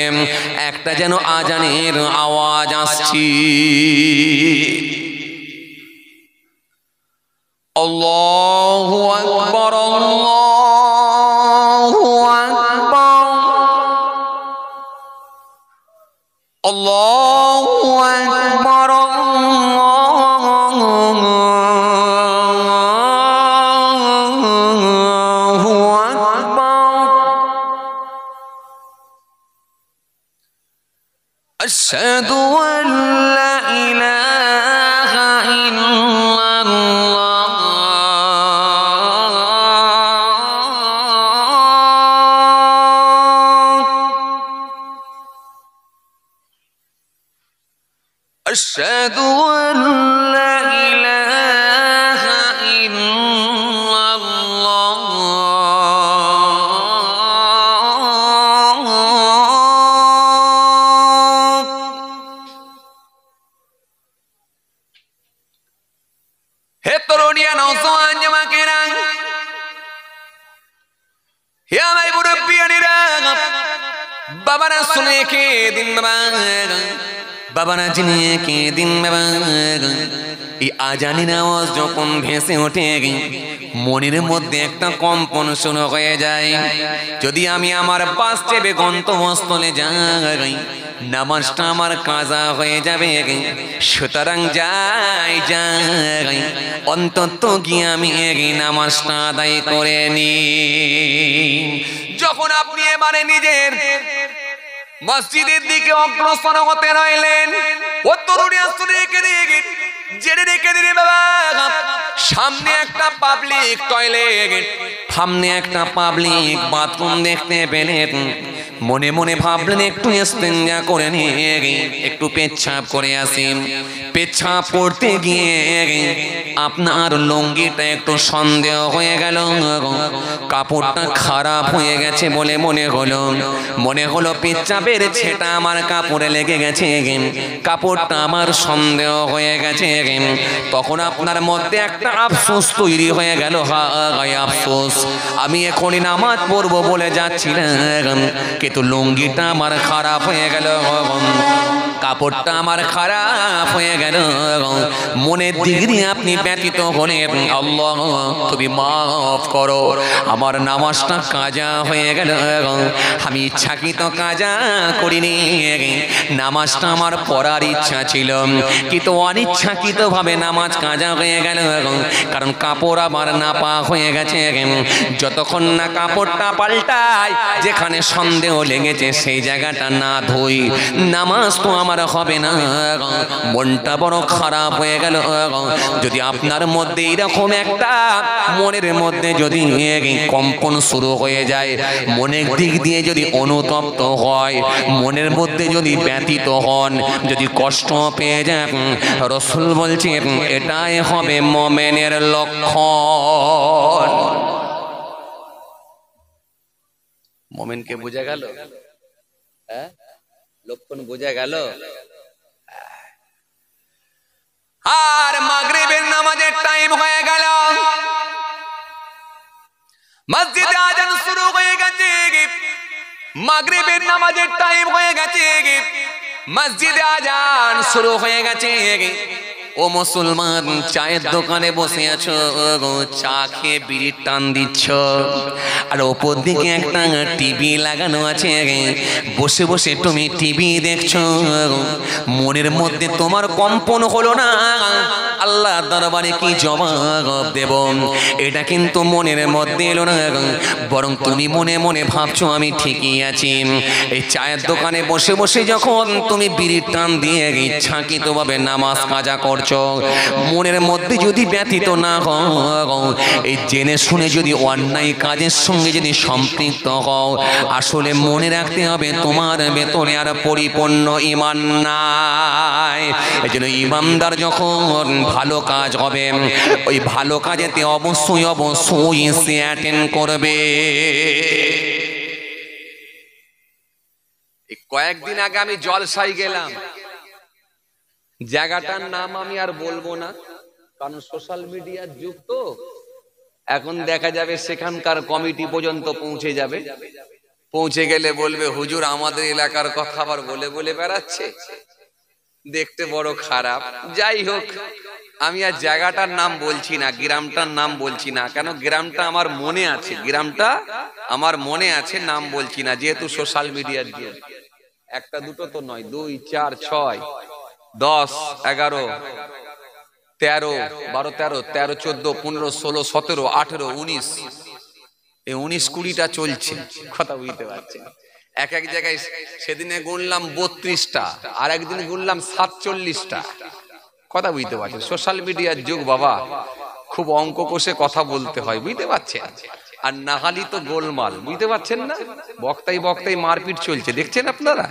একটা যেন আজানের আওয়াজ আসছে। আল্লাহু আকবার, আল্লাহু আকবার, আল্লাহু আকবার, আল্লাহু আকবার। আশহাদু আন লা ইলাহা ইল্লাল্লাহ أشهد أن لا إله إلا الله हे तरुणिया नौजवान जमाकेरा, हे हमारे मुरब्बियानिरा, बाबा ने सुने के दिन बाबा ना जिनिए के दिन এই আজানের আওয়াজ যখন ভেসে ওঠে মনের মধ্যে একটা কম্পন শুরু হয়ে যায়। যদি আমি আমার পাশ চেপে গন্তব্যস্থলে যাই, নামাজটা আমার কাজা হয়ে যাবে। সুতরাং যাই অন্তত গিয়ে আমি এই নামাজটা আদায় করে নি। যখন আপনি এবারে নিজের মসজিদের দিকে অগ্রসর হতে রইলেন, ও তরুণী আশ্রয়কে দিয়ে জেনে রেখে দিলে বাবা, সামনে একটা পাবলিক টয়লেট, সামনে একটা পাবলিক বাথরুম দেখতে পেলেন। মনে মনে ভাবলেন একটু ইস্তেঞ্জা করে নিয়ে একটু পেচ্ছাপ করে আসি। পেচ্ছাপ করতে গিয়ে আপনার লুঙ্গিটা একটু সন্দেহ হয়ে গেল, কাপড়টা খারাপ হয়ে গেছে বলে মনে হলো পেচ্ছাপের ছেটা আমার কাপড়ে লেগে গেছে, কাপড়টা আমার সন্দেহ হয়ে গেছে। তখন আপনার মধ্যে একটা আফসোস তৈরি হয়ে গেল, হায় আফসোস, আমি এখনই নামাজ পড়বো বলে যাচ্ছিলাম, কিন্তু লুঙ্গিটা আমার খারাপ হয়ে গেল, কাপড়টা আমার খারাপ হয়ে গেল। মনের দিক দিয়ে আপনি ব্যতীত হলেন, আল্লাহ তুমি মাফ করো, আমার নামাজটা কাজা হয়ে গেল, আমি ইচ্ছাকৃত কাজা করিনি, নামাজটা আমার পড়ার ইচ্ছা ছিল কিন্তু অনিচ্ছাকৃত ভাবে নামাজ কাজা হয়ে গেল, কারণ কাপড় আমার নাপা হয়ে গেছে। যতক্ষণ না কাপড়টা পাল্টায়, যেখানে সন্দেহ লেগেছে সেই জায়গাটা না ধুই, নামাজ তো আমার হবে না। মনটা বড় খারাপ হয়ে গেল। যদি আপনার মধ্যে এরকম একটা মনের মধ্যে যদি কম্পন শুরু হয়ে যায়, মনের দিক দিয়ে যদি অনুতপ্ত হয়, মনের মধ্যে যদি ব্যতীত হন, যদি কষ্ট পেয়ে যান, রাসূল বলছেন এটাই হবে মুমিনের লক্ষণ। মুমিনকে বোঝা গেল? হ্যাঁ, লক্ষণ বোঝা গেল। আর মাগরিবের নামাজের টাইম হয়ে গেল, মসজিদে আজান শুরু হয়ে গেছে, মাগরিবের নামাজের টাইম হয়ে গেছে, মসজিদে আজান শুরু হয়ে গেছে। ও মুসলমান, চায়ের দোকানে বসে আছো, চা খেয়ে বিড়ির টান দিচ্ছ, আর ওপর দিকে একটা টিভি লাগানো আছে, বসে বসে তুমি টিভি দেখছো, মনের মধ্যে তোমার কম্পন হলো না, আল্লাহ দরবারে কি জবাব দেব, এটা কিন্তু মনের মধ্যে এলো না, বরং তুমি মনে মনে ভাবছো আমি ঠিকই আছি। এই চায়ের দোকানে বসে বসে যখন তুমি বিড়ির টান দিয়ে ইচ্ছাকৃতভাবে নামাজ কাজা করছো, মনের মধ্যে যদি ব্যথিত না হও, এই জেনে শুনে যদি অন্যায় কাজের সঙ্গে যদি সম্পৃক্ত হও, আসলে মনে রাখতে হবে তোমার ভেতরে আর পরিপূর্ণ ঈমান নাই। এই জন্য ঈমানদার যখন ভালো কাজ হবে, ওই ভালো কাজেতে অবশ্যই অবশ্যই সে অ্যাটেন্ড করবে। কয়েকদিন আগে আমি জলসাই গেলাম, জায়গাটার নাম আমি আর বলবো না, কারণ সোশ্যাল মিডিয়ার যুগ তো, এখন দেখা যাবে সেখানকার কমিটি পর্যন্ত পৌঁছে যাবে, পৌঁছে গেলে বলবে হুজুর আমাদের এলাকার কথা আবার বলে বলে বেড়াচ্ছে, দেখতে বড় খারাপ। যাই হোক, আমি আর জায়গাটার নাম বলছি না, গ্রামটার নাম বলছি না, কেন গ্রামটা আমার মনে আছে, গ্রামটা আমার মনে আছে, নাম বলছি না, যেহেতু সোশ্যাল মিডিয়ার যুগ। একটা দুটো তো নয়, 2, 4, 6, 10, 11, 13, 12, 13, 13, 14, 15, 16, 17, 18, 19, এই 19-20টা চলছে, কথা বুঝতে পারছেন। এক এক জায়গায় সেদিনে গুনলাম 32টা, আর একদিন গুনলাম 47টা, কথা বুঝতে পারছেন। সোশ্যাল মিডিয়ার যুগ বাবা, খুব অঙ্ক কষে কথা বলতে হয়, বুঝতে পারছেন। আর নাহালি তো গোলমাল, বুঝতে পারছেন না, বক্তাই বক্তাই মারপিট চলছে, দেখছেন আপনারা,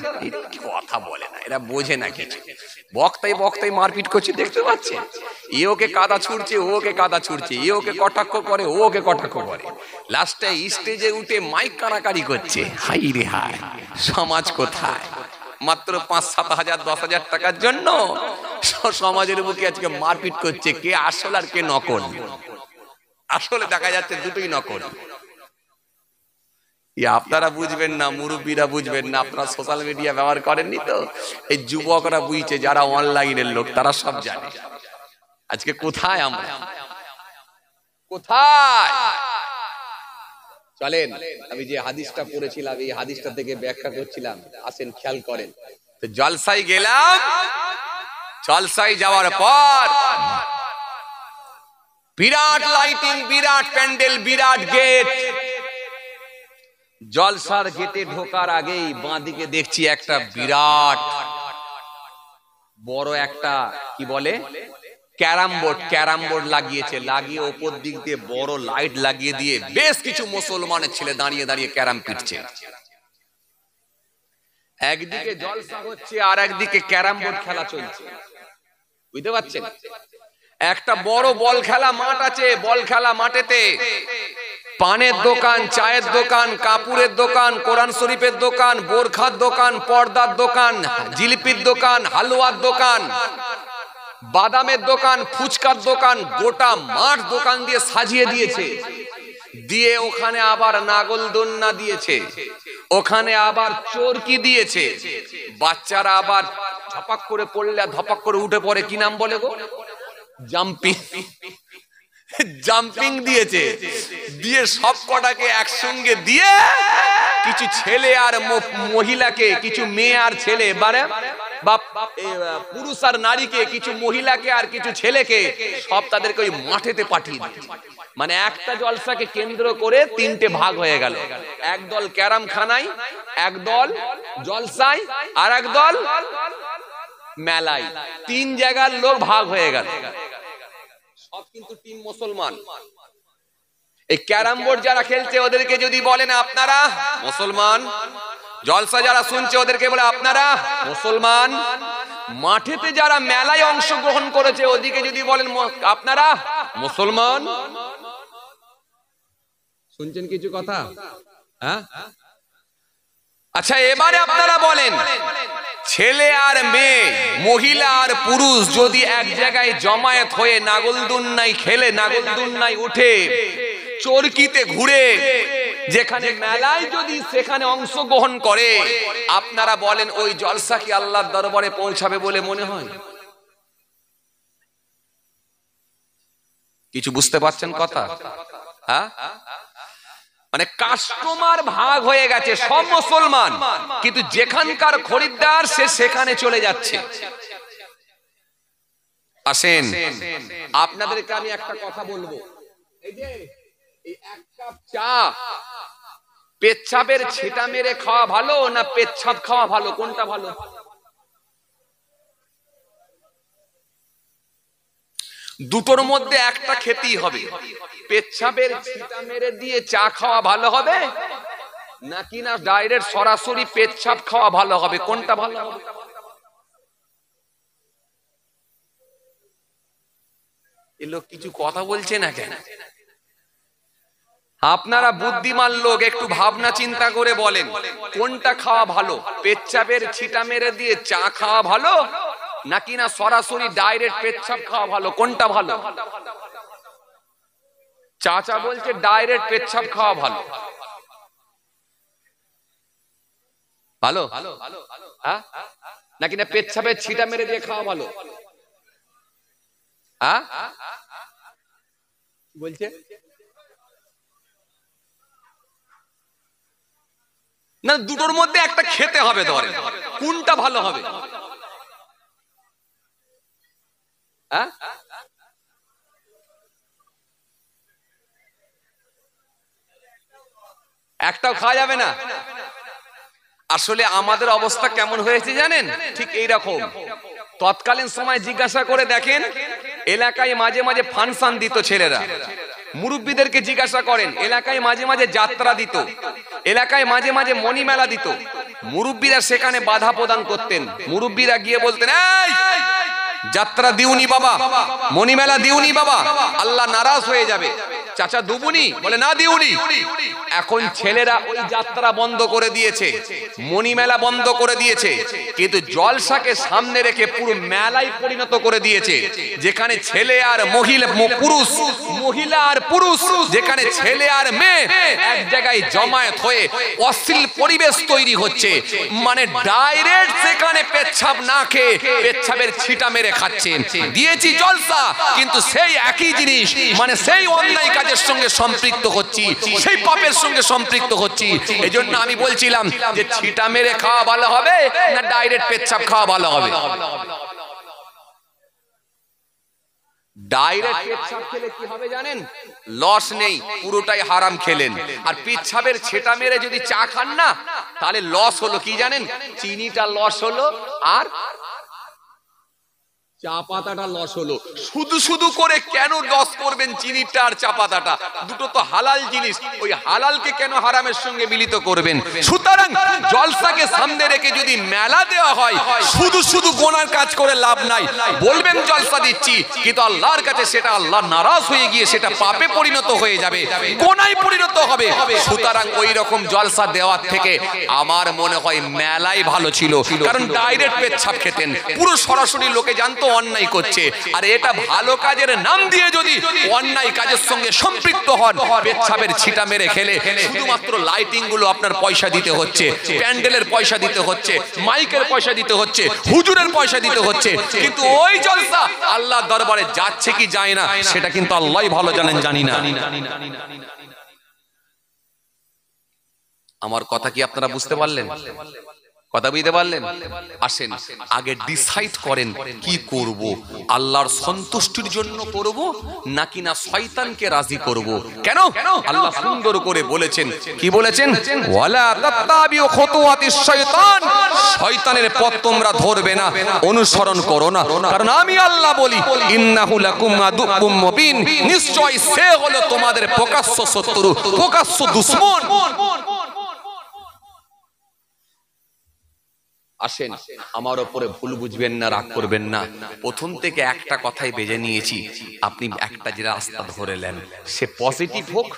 কথা বলে না, এরা বোঝে না কিছু, বক্তাই বক্তাই মারপিট করছে, দেখতে পাচ্ছেন। এ ওকে কাদা ছুড়ছে, ও ওকে কাদা ছুড়ছে, এ ওকে কটাক্ষ করে, ও ওকে কটাক্ষ করে, লাস্টে স্টেজে উঠে মাইক কানাকারি করছে। হাই রে হাই, সমাজ কোথায়! মাত্র 5-7 হাজার 10 হাজার টাকার জন্য সমাজের বুকে আজকে মারপিট করছে, কে আসল আর কে নকল। আসলে দেখা যাচ্ছে দুটোই নকল। আপনারা বুঝবেন না, মুরব্বীরা বুঝবেন না, আপনারা সোশ্যাল মিডিয়া ব্যবহার করেননি তো, এই যুবকরা বুঝছে, যারা অনলাইনের লোক তারা সব জানে। আজকে কোথায় আমরা, কোথায়? চলেন, আমি যে হাদিসটা পড়েছিলাম এই হাদিসটা থেকে ব্যাখ্যা করছিলাম, আসেন খেয়াল করেন। তো জলসাই গেলাম, জলসাই যাওয়ার পর বিরাট লাইটিং, বিরাট প্যান্ডেল, বিরাট গেট। জলসার গেটে ঢোকার আগেই বাঁদিকে দেখছি একটা বিরাট বড় একটা কি বলে ক্যারাম বোর্ড লাগিয়েছে, লাগিয়ে ওপর দিক দিয়ে বড় লাইট লাগিয়ে দিয়ে বেশ কিছু মুসলমানের ছেলে দাঁড়িয়ে দাঁড়িয়ে ক্যারাম পিটছে। একদিকে জলসা হচ্ছে আর একদিকে ক্যারাম বোর্ড খেলা চলছে, বুঝতে পারছেন। একটা বড় বল খেলা মাঠ আছে, বল খেলা মাঠেতে পানের দোকান, চায়ের দোকান, কাপড়ের দোকান, কোরআন শরীফের দোকান, বোরখার দোকান, পর্দার দোকান, জিলিপির দোকান, হালুয়ার দোকান, বাদামের দোকান, ফুচকার দোকান, গোটা মাঠ দোকান দিয়ে সাজিয়ে দিয়েছে। দিয়ে ওখানে আবার নাগলদোলনা দিয়েছে, ওখানে আবার চরকি দিয়েছে। বাচ্চারা আবার ধপাক করে পড়লে ধপাক করে উঠে পড়ে, কি নাম বলে গো, জাম্পিং দিয়েছে। দিয়ে সব কটাকে একসঙ্গে দিয়ে কিছু ছেলে আর মহিলাকে, কিছু মেয়ে আর ছেলে, পুরুষ আর নারীকে, কিছু মহিলাকে আর কিছু ছেলেকে, সব তাদেরকে ওই মাঠেতে পাঠিয়ে দিয়েছে। মানে একটা জলসাকে কেন্দ্র করে 3টে ভাগ হয়ে গেল, এক দল ক্যারাম খানায়, এক দল জলসায়, আর এক দল মেলায়। 3 জায়গার লোক ভাগ হয়ে গেল, সব কিন্তু টিম মুসলমান। এই ক্যারাম বোর্ড যারা খেলছে ওদেরকে যদি বলেন আপনারা মুসলমান, জলসা যারা শুনছে ওদেরকে বলে আপনারা মুসলমান, মাঠেতে যারা মেলায় অংশগ্রহণ করেছে ওদিকে যদি বলেন আপনারা মুসলমান। শুনছেন কিছু কথা? হ্যাঁ, আচ্ছা এবারে আপনারা বলেন, ছেলে আর মেয়ে, মহিলা আর পুরুষ যদি এক জায়গায় জমায়েত হয়ে নাগলদোলনায় খেলে, নাগলদোলনায় উঠে, চরকিতে ঘুরে, যেখানে মেলায় যদি সেখানে অংশগ্রহণ করে, আপনারা বলেন ওই জলসা কি আল্লাহর দরবারে পৌঁছাবে বলে মনে হয়? কিছু বুঝতে পারছেন কথা? হ্যাঁ, মানে কাস্টমার ভাগ হয়ে গেছে, সব মুসলমান, কিন্তু যেখানকার খরিদ্দার সে সেখানে চলে যাচ্ছে। আসেন, আপনাদেরকে আমি একটা কথা বলবো। এই যে এই এক কাপ চা পেচ্ছাপের ছিটা মেরে খাওয়া ভালো না পেচ্ছাপ খাওয়া ভালো? কোনটা ভালো? দুটোর মধ্যে একটা খেতেই হবে। পেচ্ছাপের ছিটা মেরে দিয়ে চা খাওয়া ভালো হবে নাকি না ডাইরেক্ট সরাসরি পেচ্ছাপ খাওয়া ভালো হবে? কোনটা ভালো হবে? এই লোক কিছু কথা বলছে না কেন? আপনারা বুদ্ধিমান লোক, একটু ভাবনা চিন্তা করে বলেন কোনটা খাওয়া ভালো? পেচ্ছাপের ছিটা মেরে দিয়ে চা খাওয়া ভালো নাকি না সরাসরি ডাইরেক্ট পেচ্ছাপ খাওয়া ভালো? কোনটা ভালো? চাচা বলছে ডাইরেক্ট পেচ্ছাপ খাওয়া ভালো। ভালো হ্যাঁ নাকি না পেচ্ছাপের ছিটা মেরে দিয়ে খাওয়া ভালো? হ্যাঁ বলছে না, দুটোর মধ্যে একটা খেতে হবে। ধরে কোনটা ভালো হবে? হ্যাঁ একটাও খাওয়া যাবে না। আসলে আমাদের অবস্থা কেমন হয়েছে জানেন? ঠিক এইরকম। তৎকালীন সময় জিজ্ঞাসা করে দেখেন, এলাকায় মাঝে মাঝে ফাংশন দিত ছেলেরা। মুরব্বীদেরকে জিজ্ঞাসা করেন, এলাকায় মাঝে মাঝে যাত্রা দিত, এলাকায় মাঝে মাঝে মণিমেলা দিত। মুরব্বীরা সেখানে বাধা প্রদান করতেন। মুরব্বীরা গিয়ে বলতেন, এই যাত্রা দিউনি বাবা, মণিমেলা দিউনি বাবা, আল্লাহ নারাজ হয়ে যাবে। চাচা দুবুনি? বলে না দিউনি। এখন ছেলেরা ওই যাত্রা বন্ধ করে দিয়েছে, মণিমেলা বন্ধ করে দিয়েছে, কিন্তু জলসাকে সামনে রেখে পুরো মেলায় পরিণত করে দিয়েছে, যেখানে ছেলে আর মহিলা, পুরুষ মহিলা আর পুরুষ, যেখানে ছেলে আর মেয়ে এক জায়গায় জমায়েত হয়ে অশ্লীল পরিবেশ তৈরি হচ্ছে। মানে ডাইরেক্ট সেখানে পেচ্ছাপ না খেয়ে পেচ্ছাপের ছিটা মেরে খাচ্ছে। দিয়েছি জলসা, কিন্তু সেই একই জিনিস, মানে সেই অন্যায় কাজের সঙ্গে সম্পৃক্ত হচ্ছি, সেই পাপের সঙ্গে সম্পৃক্ত হচ্ছি। এজন্য আমি বলছিলাম যে ছিটা মেরে খাওয়া ভালো হবে না ডাইরেক্ট পেচ্ছাপ খাওয়া ভালো হবে? ডাইরেক্ট পেচ্ছাপ খেলে কি হবে জানেন? লস নেই, পুরোটাই হারাম খেলেন। আর পেচ্ছাপের ছেটা মেরে যদি চা খান না, তাহলে লস হলো কি জানেন? চিনিটা লস হলো আর চা পাতাটা লস হলো। শুধু শুধু করে কেন লস করবেন চিনিটা আর চা পাতাটা? দুটো তো হালাল জিনিস, ওই হালালকে কেন হারামের সঙ্গে মিলিত করবেন? সুতরাং জলসাকে সামনে রেখে যদি মেলা দেওয়া হয়, শুধু শুধু গোনার কাজ করে লাভ নাই। বলবেন জলসা দিচ্ছি, কিন্তু আল্লাহর কাছে সেটা আল্লাহ নারাজ হয়ে গিয়ে সেটা পাপে পরিণত হয়ে যাবে, গোনায় পরিণত হবে। সুতরাং ওই রকম জলসা দেওয়ার থেকে আমার মনে হয় মেলাই ভালো ছিল। কারণ ডাইরেক্ট পেচ্ছাপ খেতেন, পুরো সরাসরি লোকে জানতো অন্যায় করছে। আর এটা ভালো কাজের নাম দিয়ে যদি অন্যায় কাজের সঙ্গে সম্পৃক্ত হন, পেচ্ছাপের ছিটা মেরে খেলে শুধুমাত্র লাইটিং গুলো আপনার পয়সা দিতে হচ্ছে, প্যান্ডেলের পয়সা দিতে হচ্ছে, মাইকের পয়সা দিতে হচ্ছে, হুজুরের পয়সা দিতে হচ্ছে, কিন্তু ওই জলসা আল্লাহর দরবারে যাচ্ছে কি যায় না সেটা কিন্তু আল্লাহই ভালো জানেন, জানি না। আমার কথা কি আপনারা বুঝতে পারলেন? কথা বুঝতে পারলেন? আসেন আগে ডিসাইড করেন কি করব, আল্লাহর সন্তুষ্টির জন্য করব নাকি না শয়তানকে রাজি করব। কেন? আল্লাহ সুন্দর করে বলেছেন, কি বলেছেন? ওয়ালা তাত্তাবিউ খুতুওয়াতিশ শাইতান, শয়তানের পথ তোমরা ধরবে না, অনুসরণ করো না। কারণ আমি আল্লাহ বলি, ইন্নাহু লাকুম আদুউম মুবিন, নিশ্চয় সে হলো তোমাদের প্রকাশ্য শত্রু, প্রকাশ্য দুশমন। আসেন, আমার উপরে ভুল বুঝবেন না, রাগ করবেন না। প্রথম থেকে একটা কথাই বেজে নিয়েছি, আপনি একটা যে রাস্তা ধরেলেন, সে পজিটিভ হোক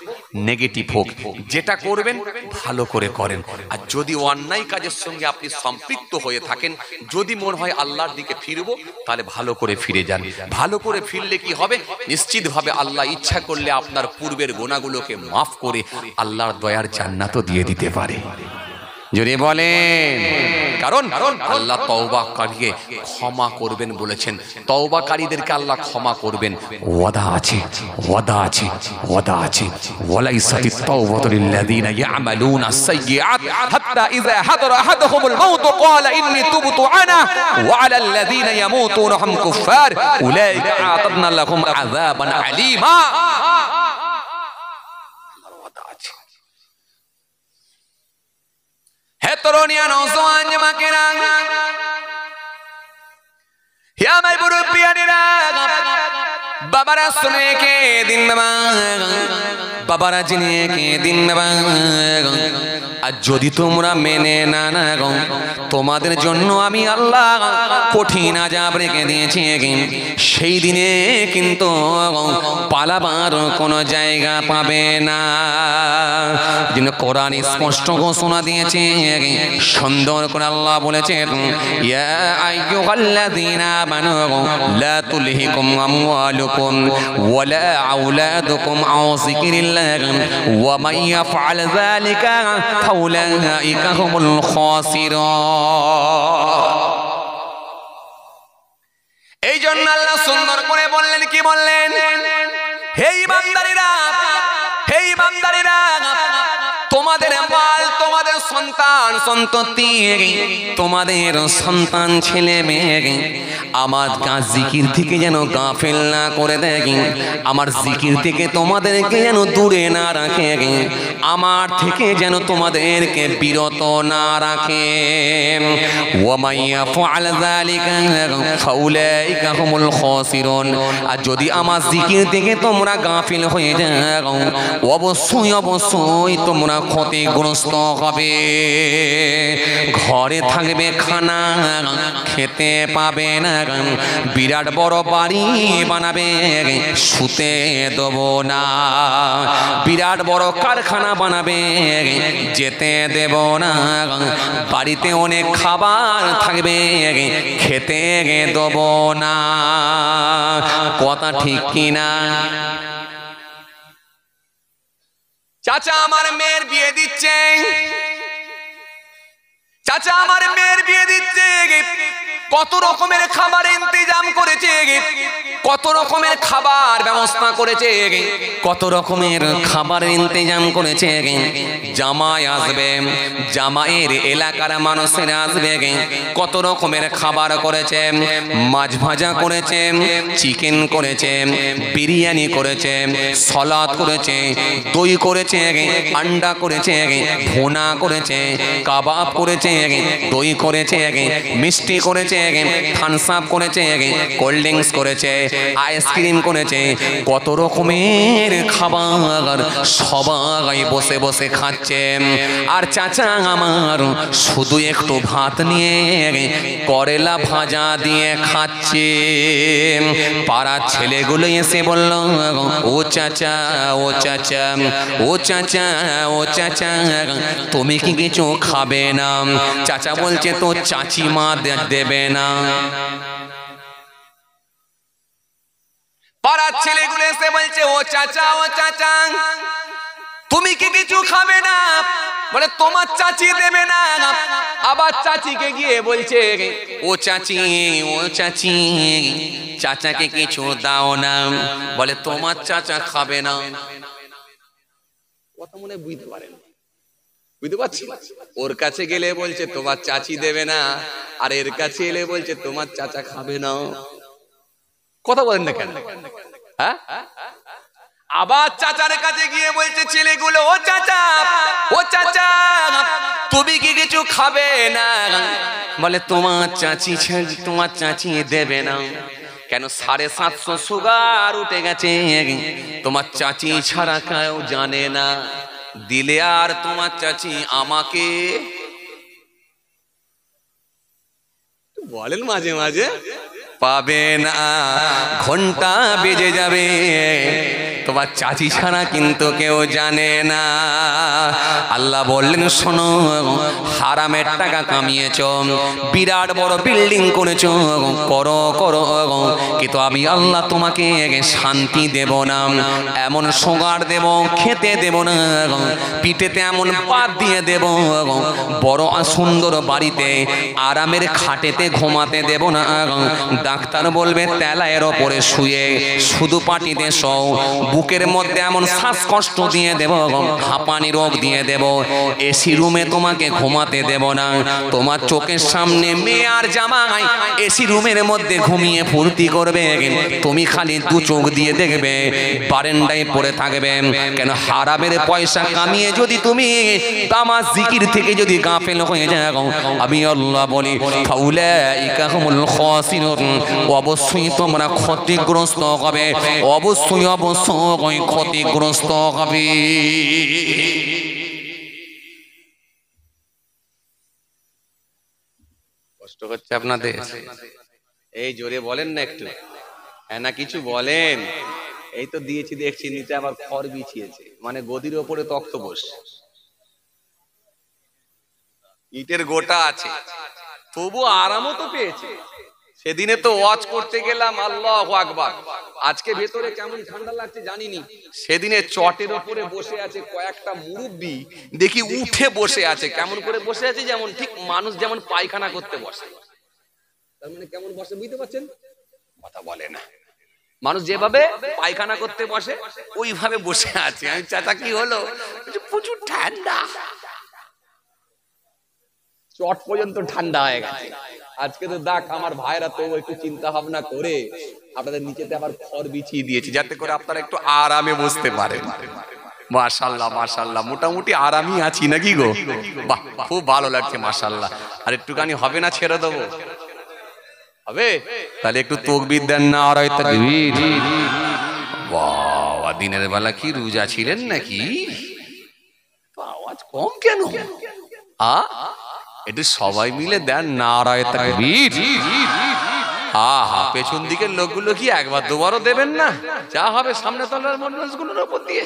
নেগেটিভ হোক, যেটা করবেন ভালো করে করেন। আর যদি অন্যায় কাজের সঙ্গে আপনি সম্পৃক্ত হয়ে থাকেন, যদি মনে হয় আল্লাহর দিকে ফিরবো, তাহলে ভালো করে ফিরে যান। ভালো করে ফিরলে কি হবে? নিশ্চিতভাবে আল্লাহ ইচ্ছা করলে আপনার পূর্বের গুনাহগুলোকে মাফ করে আল্লাহর দয়ার জান্নাতও দিয়ে দিতে পারে। যদি বলেন কারণ আল্লাহ তওবাকারীকে ক্ষমা করবেন বলেছেন, তওবাকারীদেরকে আল্লাহ ক্ষমা করবেন, ওয়াদা আছে, ওয়াদা আছে, ওয়াদা আছে। ওয়ালাইসাতিত তাওবাতু লিল্লাযিনা ইয়ামালুনা আস-সাইয়্যাত হাত্তা ইযা হাদারা আহাদাহুমুল মাউত ক্বালা ইন্নী তুবতু আনা ওয়া আলাল লাযিনা ইয়ামুতুনা হুম কুফফার উলাইকা আ'তাদনা লাহুম আযাবান আলীমা। হে তরুণিয়া নওজোয়ান যুবকেরা, হে আমার মুরব্বিয়ানেরা, বাবারা শুনে কে দিন বাবা, বাবারা জেনে কে দিন বাবা। আর যদি তোমরা মেনে না গো, তোমাদের জন্য আমি আল্লাহ কঠিন আযাব রেখে দিয়েছি। সেই দিনে কিন্তু পালাবার কোনো জায়গা পাবে না। যিনি কোরআন স্পষ্ট ঘোষণা দিয়েছে, সুন্দর করে আল্লাহ বলেছেন, ইয়া আইয়ুহাল্লাযীনা আমানু লা তুলহিকুম আমওয়ালুকুম ওয়ালা আওলাদুকুম আন যিকরিল্লাহ ওয়া মান ইয়াফআল যালিকা ফাউলাইকা হুমুল খাসিরুন। এই জন্য আল্লাহ সুন্দর করে বললেন, কি বললেন? হে ঈমানদারেরা, হে ঈমানদারেরা, তোমাদের মাল, তোমাদের সন্তান সন্ততি, তোমাদের সন্তান ছেলে মেয়ে আমার জিকির থেকে যেন গাফেল না করে দেয়, আমার জিকির থেকে তোমাদেরকে যেন দূরে না রাখে, আমার থেকে যেন তোমাদেরকে বিরত না রাখে। ওয়া মান ইয়াফআল যালিকা ফাউলাইকা হুমুল খাসিরুন। আর যদি আমার জিকির থেকে তোমরা গাফিল হয়ে যাও, অবশ্যই অবশ্যই তোমরা ক্ষতিগ্রস্ত হবে। ঘরে থাকবে খানা, খেতে পাবে না, বিরাট বড় বাড়ি বানাবে, শুতে দেব না, বিরাট বড় কারখানা বানাবে, যেতে দেব না, বাড়িতে অনেক খাবার থাকবে, খেতে দেব না। কথা ঠিক কিনা? চাচা আমার মেয়ের বিয়ে দিচ্ছে, চাচা আমার মেয়ের বিয়ে দিচ্ছে, কত রকমের খাবার ইন্তজাম করেছে, কত রকমের খাবার ব্যবস্থা করেছে, কত রকমের খাবার ইন্তজাম করেছে। জামাই আসবে, জামাইয়ের এলাকার মানুষেরা আসবে, কত রকমের খাবার করেছে, মাছ ভাজা করেছে, চিকেন করেছে, বিরিয়ানি করেছে, সালাদ করেছে, দই করেছে, আন্ডা করেছে, ভুনা করেছে, কাবাব করেছে, দই করেছে, মিষ্টি করেছে, থামস আপ করেছে, কোল্ড ড্রিঙ্কস করেছে, আইসক্রিম করেছে, কত রকমের খাবার সবাই বসে বসে খাচ্ছে। আর চাচা আমার শুধু একটু ভাত নিয়ে করেলা ভাজা দিয়ে খাচ্ছে। পাড়ার ছেলেগুলো এসে বলল, ও চাচা, ও চাচা, ও চাচা, ও চাচা, তুমি কি কিছু খাবে না? চাচা বলছে তো চাচি মা দেবে না। পাড়ার ছেলেগুলো এসে বলছে, ও চাচা, ও চাচা, তুমি কি কিছু খাবে না? বলে তোমার চাচি দেবে না। আবার চাচিকে গিয়ে বলছে, ও চাচি, ও চাচি, চাচাকে কিছু দাও না। বলে তোমার চাচা খাবে না। কথা মনে বুঝতে পারেন, বুঝতে পারছি? ওর কাছে গেলে বলছে তোমার চাচি দেবে না, আর এর কাছে এলে বলছে তোমার চাচা খাবে না। কথা বলেন না কেন? হ্যাঁ, আবার চাচার কাছে গিয়ে বলছে ছেলেগুলো, ও চাচা, ও চাচা, তুমি কি কিছু খাবে না? বলে তোমার চাচি, তোমার চাচি দেবে না। কেন? 750 সুগার উঠে গেছে, তোমার চাচি ছাড়া কেউ জানে না। দিলে আর তোমার চাচি আমাকে বলেন মাঝে মাঝে পাবে না। ঘন্টা বেজে যাবে, তোমার চাচি ছাড়া কিন্তু কেউ জানে না। আল্লাহ বললেন শোনো, হারামের টাকা কামিয়েছো, বিরাট বড় বিল্ডিং করেছো, করো করো, কিন্তু আমি আল্লাহ তোমাকে শান্তি দেব না, এমন সোগার দেব খেতে দেব না, পিঠেতে এমন পাত দিয়ে দেব, বড় সুন্দর বাড়িতে আরামের খাটেতে ঘুমাতে দেব না। ডাক্তার বলবে তেলায়ের ওপরে শুয়ে শুধু পাটিতে শও, বুকের মধ্যে এমন শ্বাসকষ্ট দিয়ে দেব, হাঁপানি রোগ দিয়ে দেব, এসি রুমে তোমাকে ঘুমাতে দেব না। তোমার চোখের সামনে মেয়ে আর জামাই এসি রুমের মধ্যে ঘুমিয়ে ফুর্তি করবে, তুমি খালি দু চোখ দিয়ে দেখবে, বারান্দায় পড়ে থাকবে। কেন হারামের পয়সা কামিয়ে যদি তুমি তামাজ জিকির থেকে যদি গাফেল হয়ে যাও, আমি আল্লাহ বলি ফাউলাইকা হুমুল খাসিরুন, অবশ্যই তোমরা ক্ষতিগ্রস্ত হবে, অবশ্যই অবশ্যই ক্ষতিগ্রস্ত হবে। কষ্ট হচ্ছে আপনাদের? এই জোরে বলেন না একটু, হ্যাঁ না কিছু বলেন। এই তো দিয়েছি দেখছি, নিচে আবার খড় বিছিয়েছে, মানে গদির ওপরে তক্ত বস, ইটের গোটা আছে, তবু আরামও তো পেয়েছে। সেদিনে তো ওয়াজ করতে গেলাম, আল্লাহু আকবার, আজকে ভেতরে কেমন ঠান্ডা লাগছে জানিনি। সেদিনে চটের উপরে বসে আছে কয়েকটা মুরব্বি, দেখি উঠে বসে আছে। কেমন করে বসে আছে? যেমন ঠিক মানুষ যেমন পায়খানা করতে বসে, তার মানে কেমন বসে বুঝতে পারছেন? কথা বলে না। মানুষ যেভাবে পায়খানা করতে বসে ওইভাবে বসে আছে। আমি চাচা কি হলো? প্রচুর ঠান্ডা, চট পর্যন্ত ঠান্ডা হয়ে গেছে। আজকে তো দেখ আমার ভাইরা তো একটু চিন্তা ভাবনা করে আপনাদের নিচেতে আবার খড় বিছিয়ে দিয়েছি, যাতে করে আপনারা একটু আরামে বসতে পারেন। মাশাআল্লাহ মাশাআল্লাহ, মোটামুটি আরামই আছি নাকি গো? বাহ, খুব ভালো লাগছে মাশাআল্লাহ। আর একটুখানি হবে না, ছেড়ে দেবো? হবে? তাহলে একটু তাকবীর দেন না, আর তাকবীর। বাহ, দিনের বেলা কি রোজা ছিলেন নাকি? আওয়াজ কম কেন? একটু সবাই মিলে দেন নারায়ে তাকবীর। আহা, পেছন দিকের লোকগুলো কি একবার দুবারও দেবেন না? যা হবে সামনে তলার মানুষগুলোর উপর দিয়ে,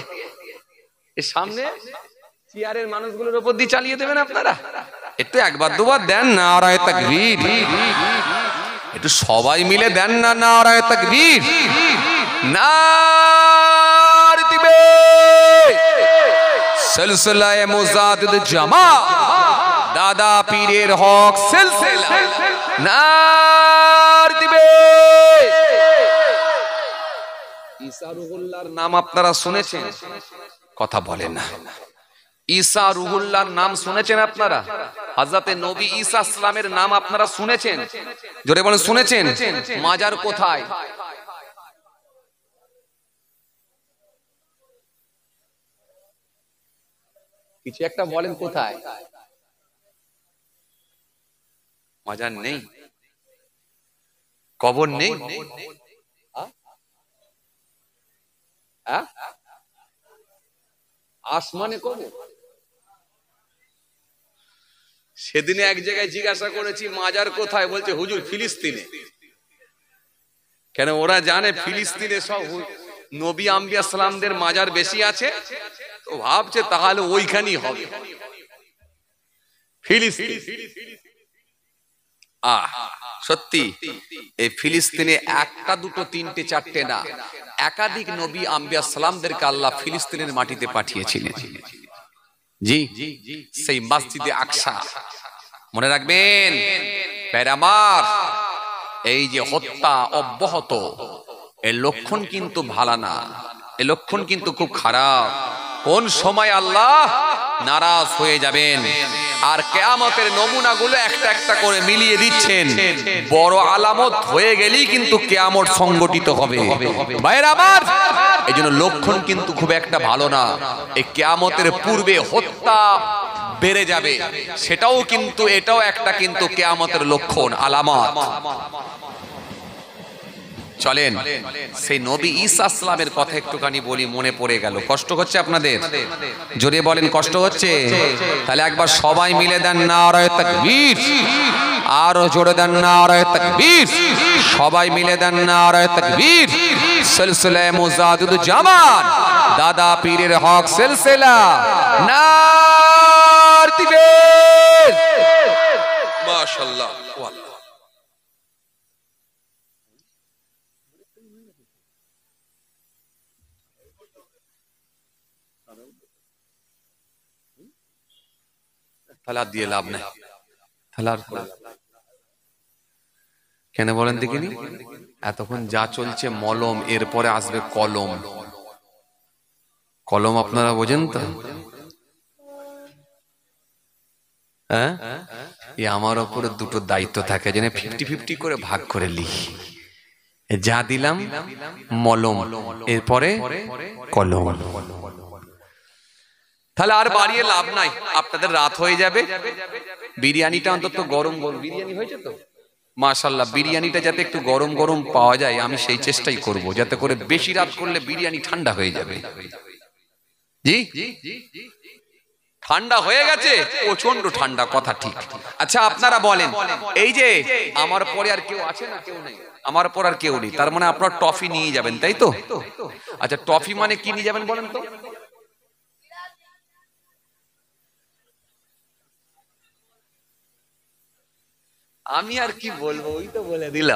এই সামনে চেয়ারের মানুষগুলোর উপর দিয়ে চালিয়ে দেবেন আপনারা। একটু একবার দুবার দেন নারায়ে তাকবীর। একটু সবাই মিলে দেন না নারায়ে তাকবীর। নারে দিবে সিলসিলায়ে মুজাদ্দিদ জামা, দাদা পীরের হক সিলসিলা, নারে দিবে। ঈসা রুহুল্লাহর নাম আপনারা শুনেছেন? কথা বলেন না। ঈসা রুহুল্লাহর নাম শুনেছেন আপনারা? হযরতে নবী ঈসা ইসলামের নাম আপনারা শুনেছেন? জোরে বলেন শুনেছেন? মাজার কোথায়? কিছু একটা বলেন, কোথায়? মাজার নেই, কবর নেই, আসমানে কবর। সেদিনে এক জায়গায় জিজ্ঞাসা করেছি মাজার কোথায়, বলছে হুজুর ফিলিস্তিনে। কেন? ওরা জানে ফিলিস্তিনে সব নবী আম্বিয়া সালামদের মাজার বেশি আছে, তো ভাবছে তাহলে ওইখানেই হবে ফিলিস্তিন। সত্যি এই ফিলিস্তিনে একটা দুটো তিনটে চারটে না, একাধিক নবী আম্বিয়া সালামদেরকে আল্লাহ ফিলিস্তিনের মাটিতে পাঠিয়েছিলেন। জি, সেই মসজিদে আকসা মনে রাখবেন প্যারামার। এই যে হত্যা অব্যাহত, এর লক্ষণ কিন্তু ভালো না, এর লক্ষণ কিন্তু খুব খারাপ। কোন সময় আল্লাহ নারাজ হয়ে যাবেন, আর কিয়ামতের নমুনাগুলো একটা একটা করে মিলিয়ে দিচ্ছেন। বড় আলামত হয়ে গেলেই কিন্তু কিয়ামত সংগঠিত হবে ভাইরা আমার। এইজন্য লক্ষণ কিন্তু খুব একটা ভালো না। এই কিয়ামতের পূর্বে হত্যা বেড়ে যাবে, সেটাও কিন্তু, এটাও একটা কিন্তু কিয়ামতের লক্ষণ, আলামত। চলেন সেই নবী ঈসা ইসলামের কথা একটুখানি বলি, মনে পড়ে গেল। কষ্ট হচ্ছে আপনাদের? জোরে বলেন কষ্ট হচ্ছে? তাহলে একবার সবাই মিলে দেন নারায়ে তাকবীর। আরো জোরে দেন নারায়ে তাকবীর। সবাই মিলে দেন নারায়ে তাকবীর। সিলসিলা মুজাদ্দিদুল জামান দাদা পীরের হক সিলসিলা নার দিবেন মাশাআল্লাহ। থালা দিয়ে লাভ নাই, থালার কেন বলেন দেখিনি? এতক্ষণ যা চলছে মলম, এরপরে আসবে কলম। কলম আপনারা বোঝেন তো? হ্যাঁ, আমার ওপরে দুটো দায়িত্ব থাকে, যেন 50-50 করে ভাগ করে লিখি। যা দিলাম মলম, এরপরে কলম। তাহলে আর বাড়িয়ে লাভ নাই, আপনাদের রাত হয়ে যাবে। বিরিয়ানিটা অন্তত গরম গরম, বিরিয়ানি হয়েছে তো মাশাআল্লাহ, বিরিয়ানিটা যাতে একটু গরম গরম পাওয়া যায়, আমি সেই চেষ্টাই করব, যাতে করে বেশি রাত করলে বিরিয়ানি ঠান্ডা হয়ে যাবে। জি, ঠান্ডা হয়ে গেছে, প্রচন্ড ঠান্ডা, কথা ঠিক। আচ্ছা আপনারা বলেন, এই যে আমার পরে আর কেউ আছে না? কেউ নেই, আমার পর আর কেউ নেই, তার মানে আপনারা টফি নিয়ে যাবেন, তাই তো? আচ্ছা, টফি মানে কি নিয়ে যাবেন বলেন তো? আমি আর কি বলবো, ওই তো বলে দিল।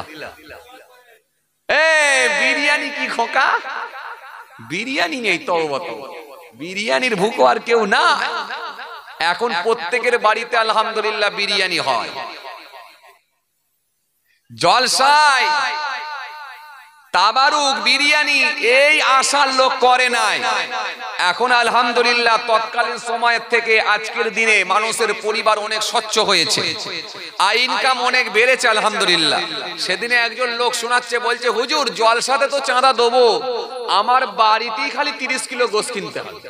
বিরিয়ানি কি খোকা? বিরিয়ানি নেই তো, বিরিয়ানির ভুকো আর কেউ না। এখন প্রত্যেকের বাড়িতে আলহামদুলিল্লাহ বিরিয়ানি হয়, জলসায় তাবারুক বিরিয়ানি, এই আশার লোক করে নাই। এখন আলহামদুলিল্লাহ তৎকালীন সময়ের থেকে আজকের দিনে মানুষের পরিবার অনেক স্বচ্ছ হয়েছে, ইনকাম অনেক বেড়েছে আলহামদুলিল্লাহ। সেদিনে একজন লোক শোনাচ্ছে, বলছে হুজুর জলসাতে তো চাঁদা দেবো, আমার বাড়িতেই খালি 30 কিলো গোশ কিনতে হবে।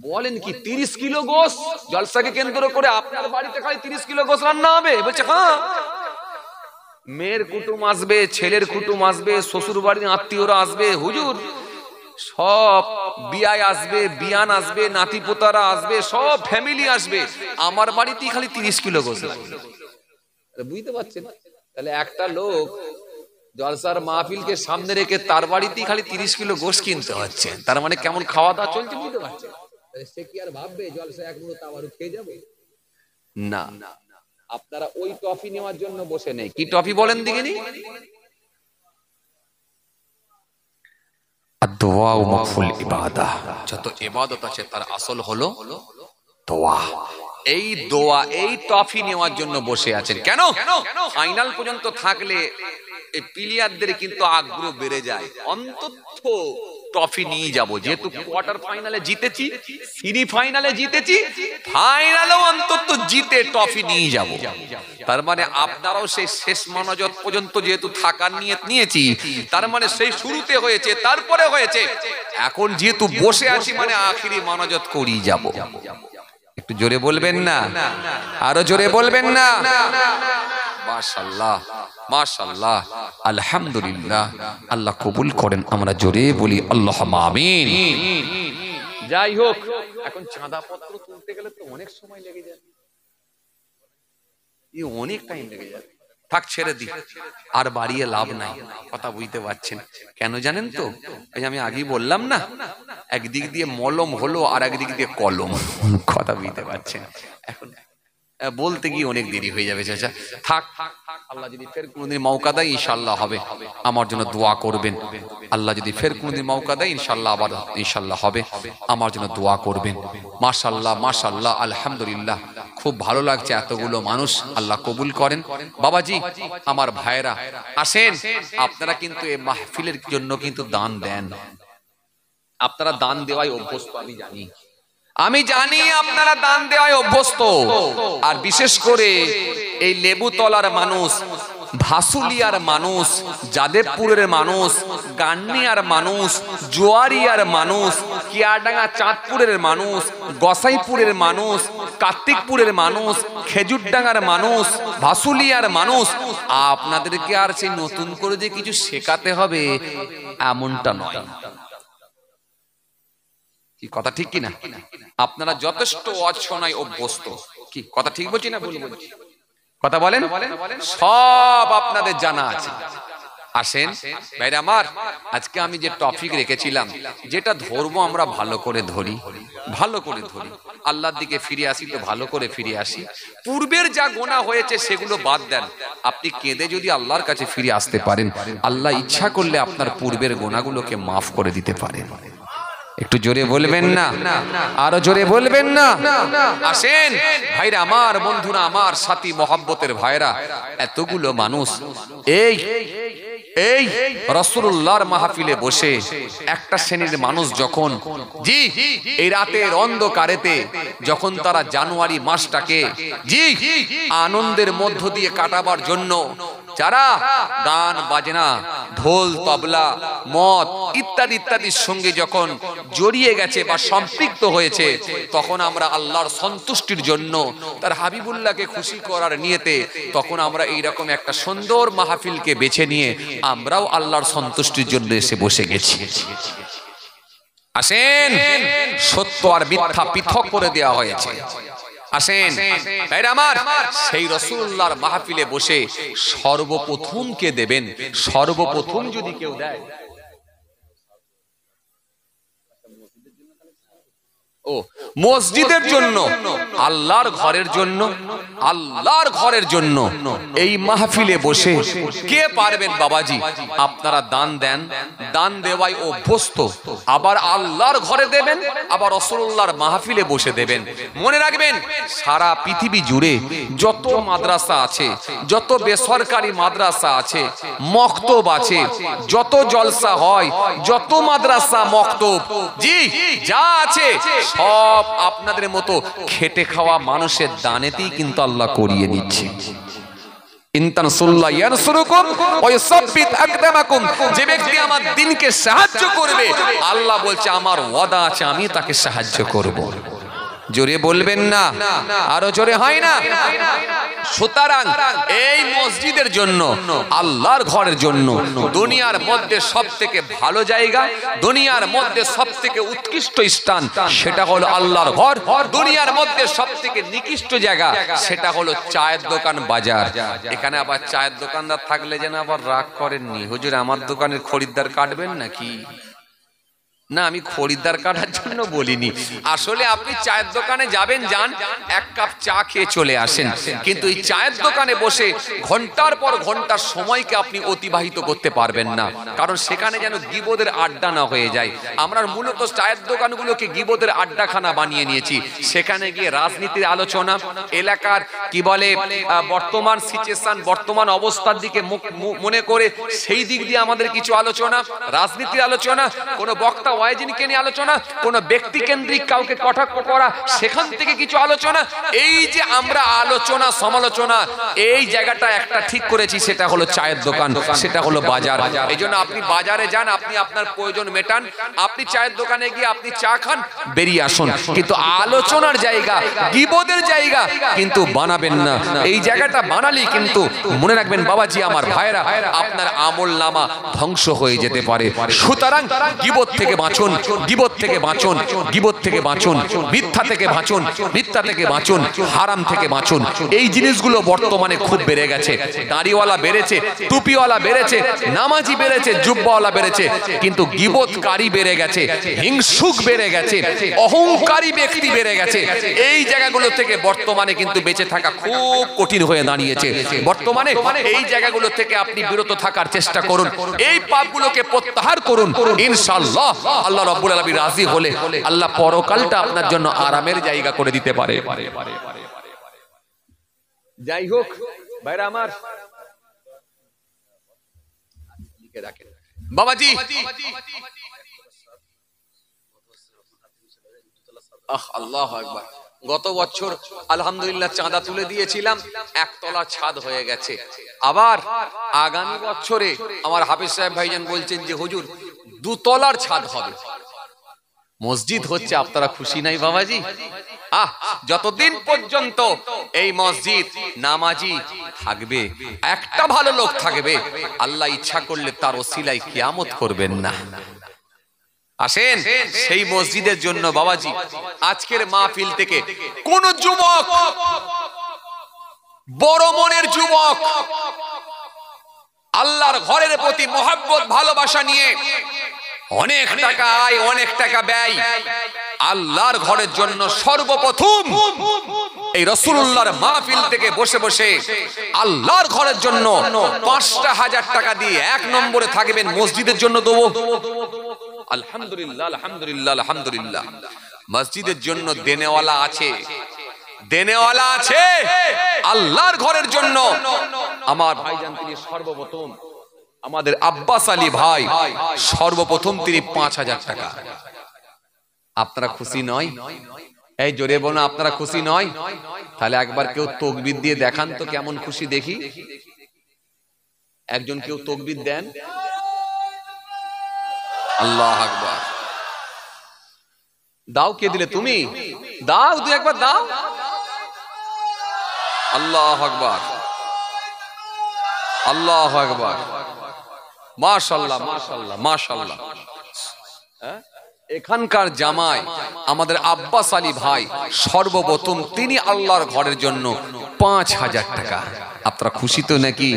বলেন কি 30 কিলো গোশ? জলসাকে কেন্দ্র করে আপনার বাড়িতে খালি 30 কিলো গোশ রান্না হবে? বলছে হ্যাঁ। মেয়ের কুটুম আসবে, ছেলের কুটুম আসবে, শ্বশুর বাড়ির আত্মীয়রা আসবে, হুজুর সব বিয়ায় আসবে, বিয়ান আসবে, নাতি পোতারা আসবে, সব ফ্যামিলি আসবে, আমার বাড়িতেই খালি 30 কিলো গোশ লাগবে। বুঝতে পারছেন? তাহলে একটা লোক জলসার মাহফিলকে সামনে রেখে তার বাড়িতেই খালি 30 কিলো গোশ কিনতে হচ্ছে, তার মানে কেমন খাওয়া দাওয়া চলছে বুঝতে পারছেন? সে কি আর ভাববে জলসা এক মুঠো তাবারুক খেয়ে যাবে? না, আপনারা ওই টফি নেওয়ার জন্য বসে নেই। কি টফি বলেন দেখিনি? দোয়া ও মাকফুল ইবাদা, যত ইবাদত আছে তার আসল হলো দোয়া। এই দোয়া, এই টফি নেওয়ার জন্য বসে আছেন। কেন? ফাইনাল পর্যন্ত থাকলে এই প্লেয়ারদের কিন্তু আগ্রহ বেড়ে যায়, অন্তত ট্রফি নিয়ে যাব, যেহেতু কোয়ার্টার ফাইনালে জিতেছি, সেমি ফাইনালে জিতেছি, ফাইনালেও অন্তত জিতে ট্রফি নিয়ে যাব। তার মানে আপনারাও সেই শেষ মনোজত পর্যন্ত যেহেতু থাকার নিয়ত নিয়েছি, তার মানে সেই শুরুতে হয়েছে, তারপরে হয়েছে, এখন যেহেতু বসে আছি মানে আখিরি মনোজত করেই যাব। একটু জোরে বলবেন না? আরো জোরে বলবেন না? মাশাআল্লাহ, মাশাআল্লাহ, আলহামদুলিল্লাহ। আল্লাহ কবুল করেন, আমরা জোরে বলি আল্লাহুম্মা আমিন। যাই হোক, এখন চাঁদা পত্র তুলতে গেলে তো অনেক সময় লেগে যায়, অনেক টাইম লেগে যায়। থাক ছেড়ে দি, আর বাড়িয়ে লাভ নাই, কথা বুঝতে পারছেন? কেন জানেন তো? আমি আগেই বললাম না, একদিক দিয়ে মলম হলো আর একদিক দিয়ে কলম, কথা বুঝতে পারছেন? এখন বলতে গিয়ে অনেক দেরি হয়ে যাবে। চাচা থাক, আল্লাহ যদি ফের কোনোদিন মৌকা দেয় ইনশাআল্লাহ হবে, আমার জন্য দোয়া করবেন। আল্লাহ যদি ফের কোনোদিন মৌকা দেয় ইনশাআল্লাহ আবার ইনশাআল্লাহ হবে, আমার জন্য দোয়া করবেন। মাশাআল্লাহ, মাশাআল্লাহ, আলহামদুলিল্লাহ, খুব ভালো লাগছে এতগুলো মানুষ, আল্লাহ কবুল করেন। বাবাজি, আমার ভাইরা আসেন, আপনারা কিন্তু এই মাহফিলের জন্য কিন্তু দান দেন, আপনারা দান দেওয়াই অভ্যস্ত, আমি জানি আপনারা দান দেওয়ায় অভ্যস্ত। আর বিশেষ করে এই লেবুতলার মানুষ, ভাসুলিয়ার মানুষ, যাদবপুরের মানুষ, গান্নিয়ার মানুষ, জোয়ারিয়ার মানুষ, কিয়াডাঙ্গা চাঁদপুরের মানুষ, গোসাইপুরের মানুষ, কার্তিকপুরের মানুষ, খেজুরডাঙ্গার মানুষ, ভাসুলিয়ার মানুষ, আপনাদেরকে আর সেই নতুন করে যে কিছু শেখাতে হবে এমনটা নয়। কি কথা ঠিক কিনা? আপনারা যথেষ্ট অশোনায় অভ্যস্ত। কি কথা ঠিক বলছি না ভুল বলছি? কথা বলেন। সব আপনাদের জানা আছে, আসেন ভাইরা আমার, আজকে আমি যে টপিক রেখেছিলাম, যেটা ধরবো আমরা ভালো করে ধরি, ভালো করে ধরি, আল্লাহর দিকে ফিরে আসি তো ভালো করে ফিরে আসি। পূর্বের যা গোনা হয়েছে সেগুলো বাদ দেন। আপনি কেঁদে যদি আল্লাহর কাছে ফিরে আসতে পারেন, আল্লাহ ইচ্ছা করলে আপনার পূর্বের গোনাগুলোকে মাফ করে দিতে পারেন। একটু জোরে বলবেন না? আরো জোরে বলবেন না? আসেন ভাইরা আমার, বন্ধুরা আমার, সাথী মহব্বতের ভাইরা, এতগুলো মানুষ এই এই রাসূলুল্লাহর মাহফিলে বসে একটা শ্রেণীর মানুষ যখন জি এই রাতের অন্ধকারেতে যখন তারা জানুয়ারি মাসটাকে জি আনন্দের মধ্য দিয়ে কাটাবার জন্য যারা গান বাজনা, ঢোল তবলা, মদ ইত্যাদি ইত্যাদির সঙ্গে যখন জড়িয়ে গেছে বা সম্পৃক্ত হয়েছে, তখন আমরা আল্লাহর সন্তুষ্টির জন্য, তার হাবিবুল্লাহকে খুশি করার নিয়তে, তখন আমরা এইরকম একটা সুন্দর মাহফিলকে বেছে নিয়ে আমরাও আল্লাহর সন্তুষ্টির জন্য এসে বসে গেছি। আসেন, সত্য আর মিথ্যা পৃথক করে দেওয়া হয়েছে। আসেন ভাইরা আমার, সেই রাসূলুল্লাহর মাহফিলে বসে সর্বপ্রথম কে দেবেন? সর্বপ্রথম যদি কেউ দেয়, ও মসজিদের জন্য, আল্লাহর ঘরের জন্য, আল্লাহর ঘরের জন্য এই মাহফিলে বসে কে পারবেন বাবাজি? আপনারা দান দেন, দান দেওয়াই অভ্যস্ত, আবার আল্লাহর ঘরে দেবেন, আবার রাসূলুল্লাহর মাহফিলে বসে দেবেন। মনে রাখবেন, সারা পৃথিবী জুড়ে যত মাদ্রাসা আছে, যত বেসরকারি মাদ্রাসা আছে, মক্তব আছে, যত জলসা হয়, যত মাদ্রাসা মক্তব জি যা আছে, সব আপনাদের মতো খেটে খাওয়া মানুষের দানেতেই কিন্তু আল্লাহ করিয়ে দিচ্ছে। যে ব্যক্তি আমার দ্বীনকে সাহায্য করবে, আল্লাহ বলছে আমার ওয়াদা আছে আমি তাকে সাহায্য করব। জোরে বলবেন না? আরো জোরে হয় না? সুতরাং এই মসজিদের জন্য, আল্লাহর ঘরের জন্য, দুনিয়ার মধ্যে সবথেকে ভালো জায়গা, দুনিয়ার মধ্যে সবথেকে উৎকৃষ্ট স্থান, সেটা হলো আল্লাহর ঘর। দুনিয়ার মধ্যে সবথেকে নিকৃষ্ট জায়গা, সেটা হলো চায়ের দোকান, বাজার। এখানে আবার চায়ের দোকানদার থাকলে যেন আবার রাগ করেননি, হুজুর আমার দোকানের খরিদ্দার কাটবেন নাকি? না, আমি খরিদ্দার কাটার জন্য বলিনি। আসলে আপনি চায়ের দোকানে যাবেন, যান, এক কাপ চা খেয়ে চলে আসেন, কিন্তু এই চায়ের দোকানে বসে ঘন্টার পর ঘন্টার সময়কে আপনি অতিবাহিত করতে পারবেন না, কারণ সেখানে যেন গীবতের আড্ডা না হয়ে যায়। আমরা মূলত চায়ের দোকানগুলোকে গীবতের আড্ডাখানা বানিয়ে নিয়েছি। সেখানে গিয়ে রাজনীতির আলোচনা, এলাকার কি বলে বর্তমান সিচুয়েশন, বর্তমান অবস্থার দিকে মনে করে সেই দিক দিয়ে আমাদের কিছু আলোচনা, রাজনীতির আলোচনা, কোনো বক্তা ওয়াইজিনকে নিয়ে আলোচনা, কোন ব্যক্তি কেন্দ্রিক কাউকে কটাক্ষ করা, সেখান থেকে কিছু আলোচনা। এই যে আমরা আলোচনা সমালোচনা, এই জায়গাটা একটা ঠিক করেছি, সেটা হলো চায়ের দোকান, সেটা হলো বাজার। এই জন্য আপনি বাজারে যান, আপনি আপনার প্রয়োজন মেটান, আপনি চায়ের দোকানে গিয়ে আপনি চা খান, বেরিয়ে আসুন, কিন্তু আলোচনার জায়গা, গীবতের জায়গা কিন্তু বানাবেন না। এই জায়গাটা বানালেই কিন্তু মনে রাখবেন বাবাজি আমার ভাইরা, আপনার আমল নামা ধ্বংস হয়ে যেতে পারে। সুতরাং গীবত থেকে বাঁচুন, গীবত থেকে বাঁচুন, গীবত থেকে বাঁচুন, মিথ্যা থেকে বাঁচুন, মিথ্যা থেকে বাঁচুন, হারাম থেকে বাঁচুন। এই জিনিসগুলো বর্তমানে খুব বেড়ে গেছে। দাড়িওয়ালা বেড়েছে, টুপিওয়ালা বেড়েছে, নামাজি বেড়েছে, জুব্বাওয়ালা বেড়েছে, কিন্তু গীবতকারী বেড়ে গেছে, হিংসুক বেড়ে গেছে, অহংকারী ব্যক্তি বেড়ে গেছে। এই জায়গাগুলো থেকে বর্তমানে কিন্তু বেঁচে থাকা খুব কঠিন হয়ে দাঁড়িয়েছে। বর্তমানে এই জায়গাগুলো থেকে আপনি বিরত থাকার চেষ্টা করুন, এই পাপগুলোকে প্রত্যাহার করুন। ইনশাআল্লাহ আল্লাহ রাব্বুল আলামিন রাজি হলে আল্লাহ পরকালটা আপনার জন্য আরামের জায়গা করে দিতে পারে। যাই হোক ভাইরা আমার, লিখে রাখেন বাবাজি, আল্লাহু আকবার। গত বছর আলহামদুলিল্লাহ চাঁদা তুলে দিয়েছিলাম, একতলা ছাদ হয়ে গেছে। আবার আগামী বছরে আমার হাফেজ সাহেব ভাইজান বলছেন যে হুজুর দুতলার ছাদ হবে। মসজিদ হচ্ছে, আপনারা খুশি নাই বাবাজি? যতদিন পর্যন্ত এই মসজিদ নামাজি থাকবে, একটা ভালো লোক থাকবে, আল্লাহ ইচ্ছা করলে তার ওসিলায় কিয়ামত করবেন না। আসেন সেই মসজিদের জন্য বাবাজি, আজকের মাহফিল থেকে কোন যুবক, বড় মনের যুবক, আল্লাহর ঘরের প্রতি মহব্বত ভালোবাসা নিয়ে অনেক টাকা আয়, অনেক টাকা ব্যয়। আল্লাহর ঘরের জন্য সর্বপ্রথম এই রাসূলুল্লাহর মাহফিল থেকে বসে বসে আল্লাহর ঘরের জন্য ৫,০০০ টাকা দিয়ে ১ নম্বরে থাকবেন, মসজিদের জন্য দেবো। আলহামদুলিল্লাহ, আলহামদুলিল্লাহ, আলহামদুলিল্লাহ। মসজিদের জন্য দেনেওয়ালা আছে, দেনেওয়ালা আছে। আল্লাহর ঘরের জন্য আমার ভাইজান তিনি সর্বপ্রথম, আমাদের আব্বাস আলী ভাই সর্বপ্রথম তিনি ৫,০০০ টাকা। আপনারা খুশি নয়? এই জোরে বলুন, আপনারা খুশি নয়? তাহলে একবার কেউ তাকবীর দিয়ে দেখান তো কেমন খুশি দেখি। একজন কেউ তাকবীর দেন। আল্লাহু আকবার। দাও, কে দিলে? তুমি দাও, তুই একবার দাও। আল্লাহু আকবার, আল্লাহু আকবার। মাশাআল্লাহ, মাশাআল্লাহ, মাশাআল্লাহ। এখানকার জামাই আমাদের আব্বাস আলী ভাই সর্বপ্রথম তিনি আল্লাহর ঘরের জন্য ৫,০০০ টাকা। আপনারা খুশি তো নাকি?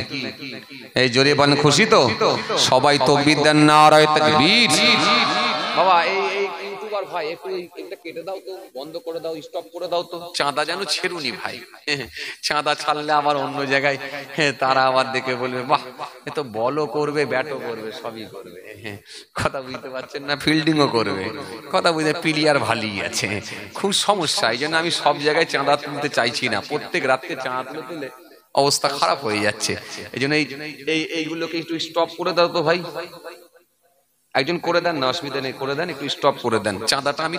এই জোরে বলেন, খুশি তো? সবাই তাকবীর দেন, নারায়ে তাকবীর। বাবা এই ইউটিউবার ভাই একটু এটা কেটে দাও তো, বন্ধ করে দাও, স্টপ করে দাও তো। চাঁদা যেন ছেড়ুনি ভাই, চাঁদা ছাড়লে আবার অন্য জায়গায় তারা আবার দেখে বলবে বাহ এ তো বলও করবে, ব্যাটও করবে, সবই করবে। কথা বুঝতে পারছেন না? ফিল্ডিংও করবে। কথা বুঝতে, প্লেয়ার ভালোই আছে। খুব সমস্যা, এই জন্য আমি সব জায়গায় চাঁদা তুলতে চাইছি না। প্রত্যেক রাত্রে চাঁদা তুলে অবস্থা খারাপ হয়ে যাচ্ছে। এই জন্য এইগুলোকে একটু স্টপ করে দাও তো ভাই। একজন করে দেন না, অসুবিধা নেই, করে দেন, একটু স্টপ করে দেন। চাঁদাটা আমি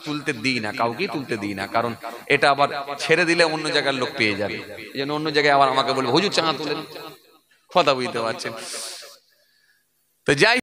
তুলতে দিই না, কাউকেই তুলতে দিই না, কারণ এটা আবার ছেড়ে দিলে অন্য জায়গার লোক পেয়ে যাবে। এই জন্য অন্য জায়গায় আবার আমাকে বলবে হুজুর চাঁদা তুলেন। কথা বুঝতে পারছেন তো? যাই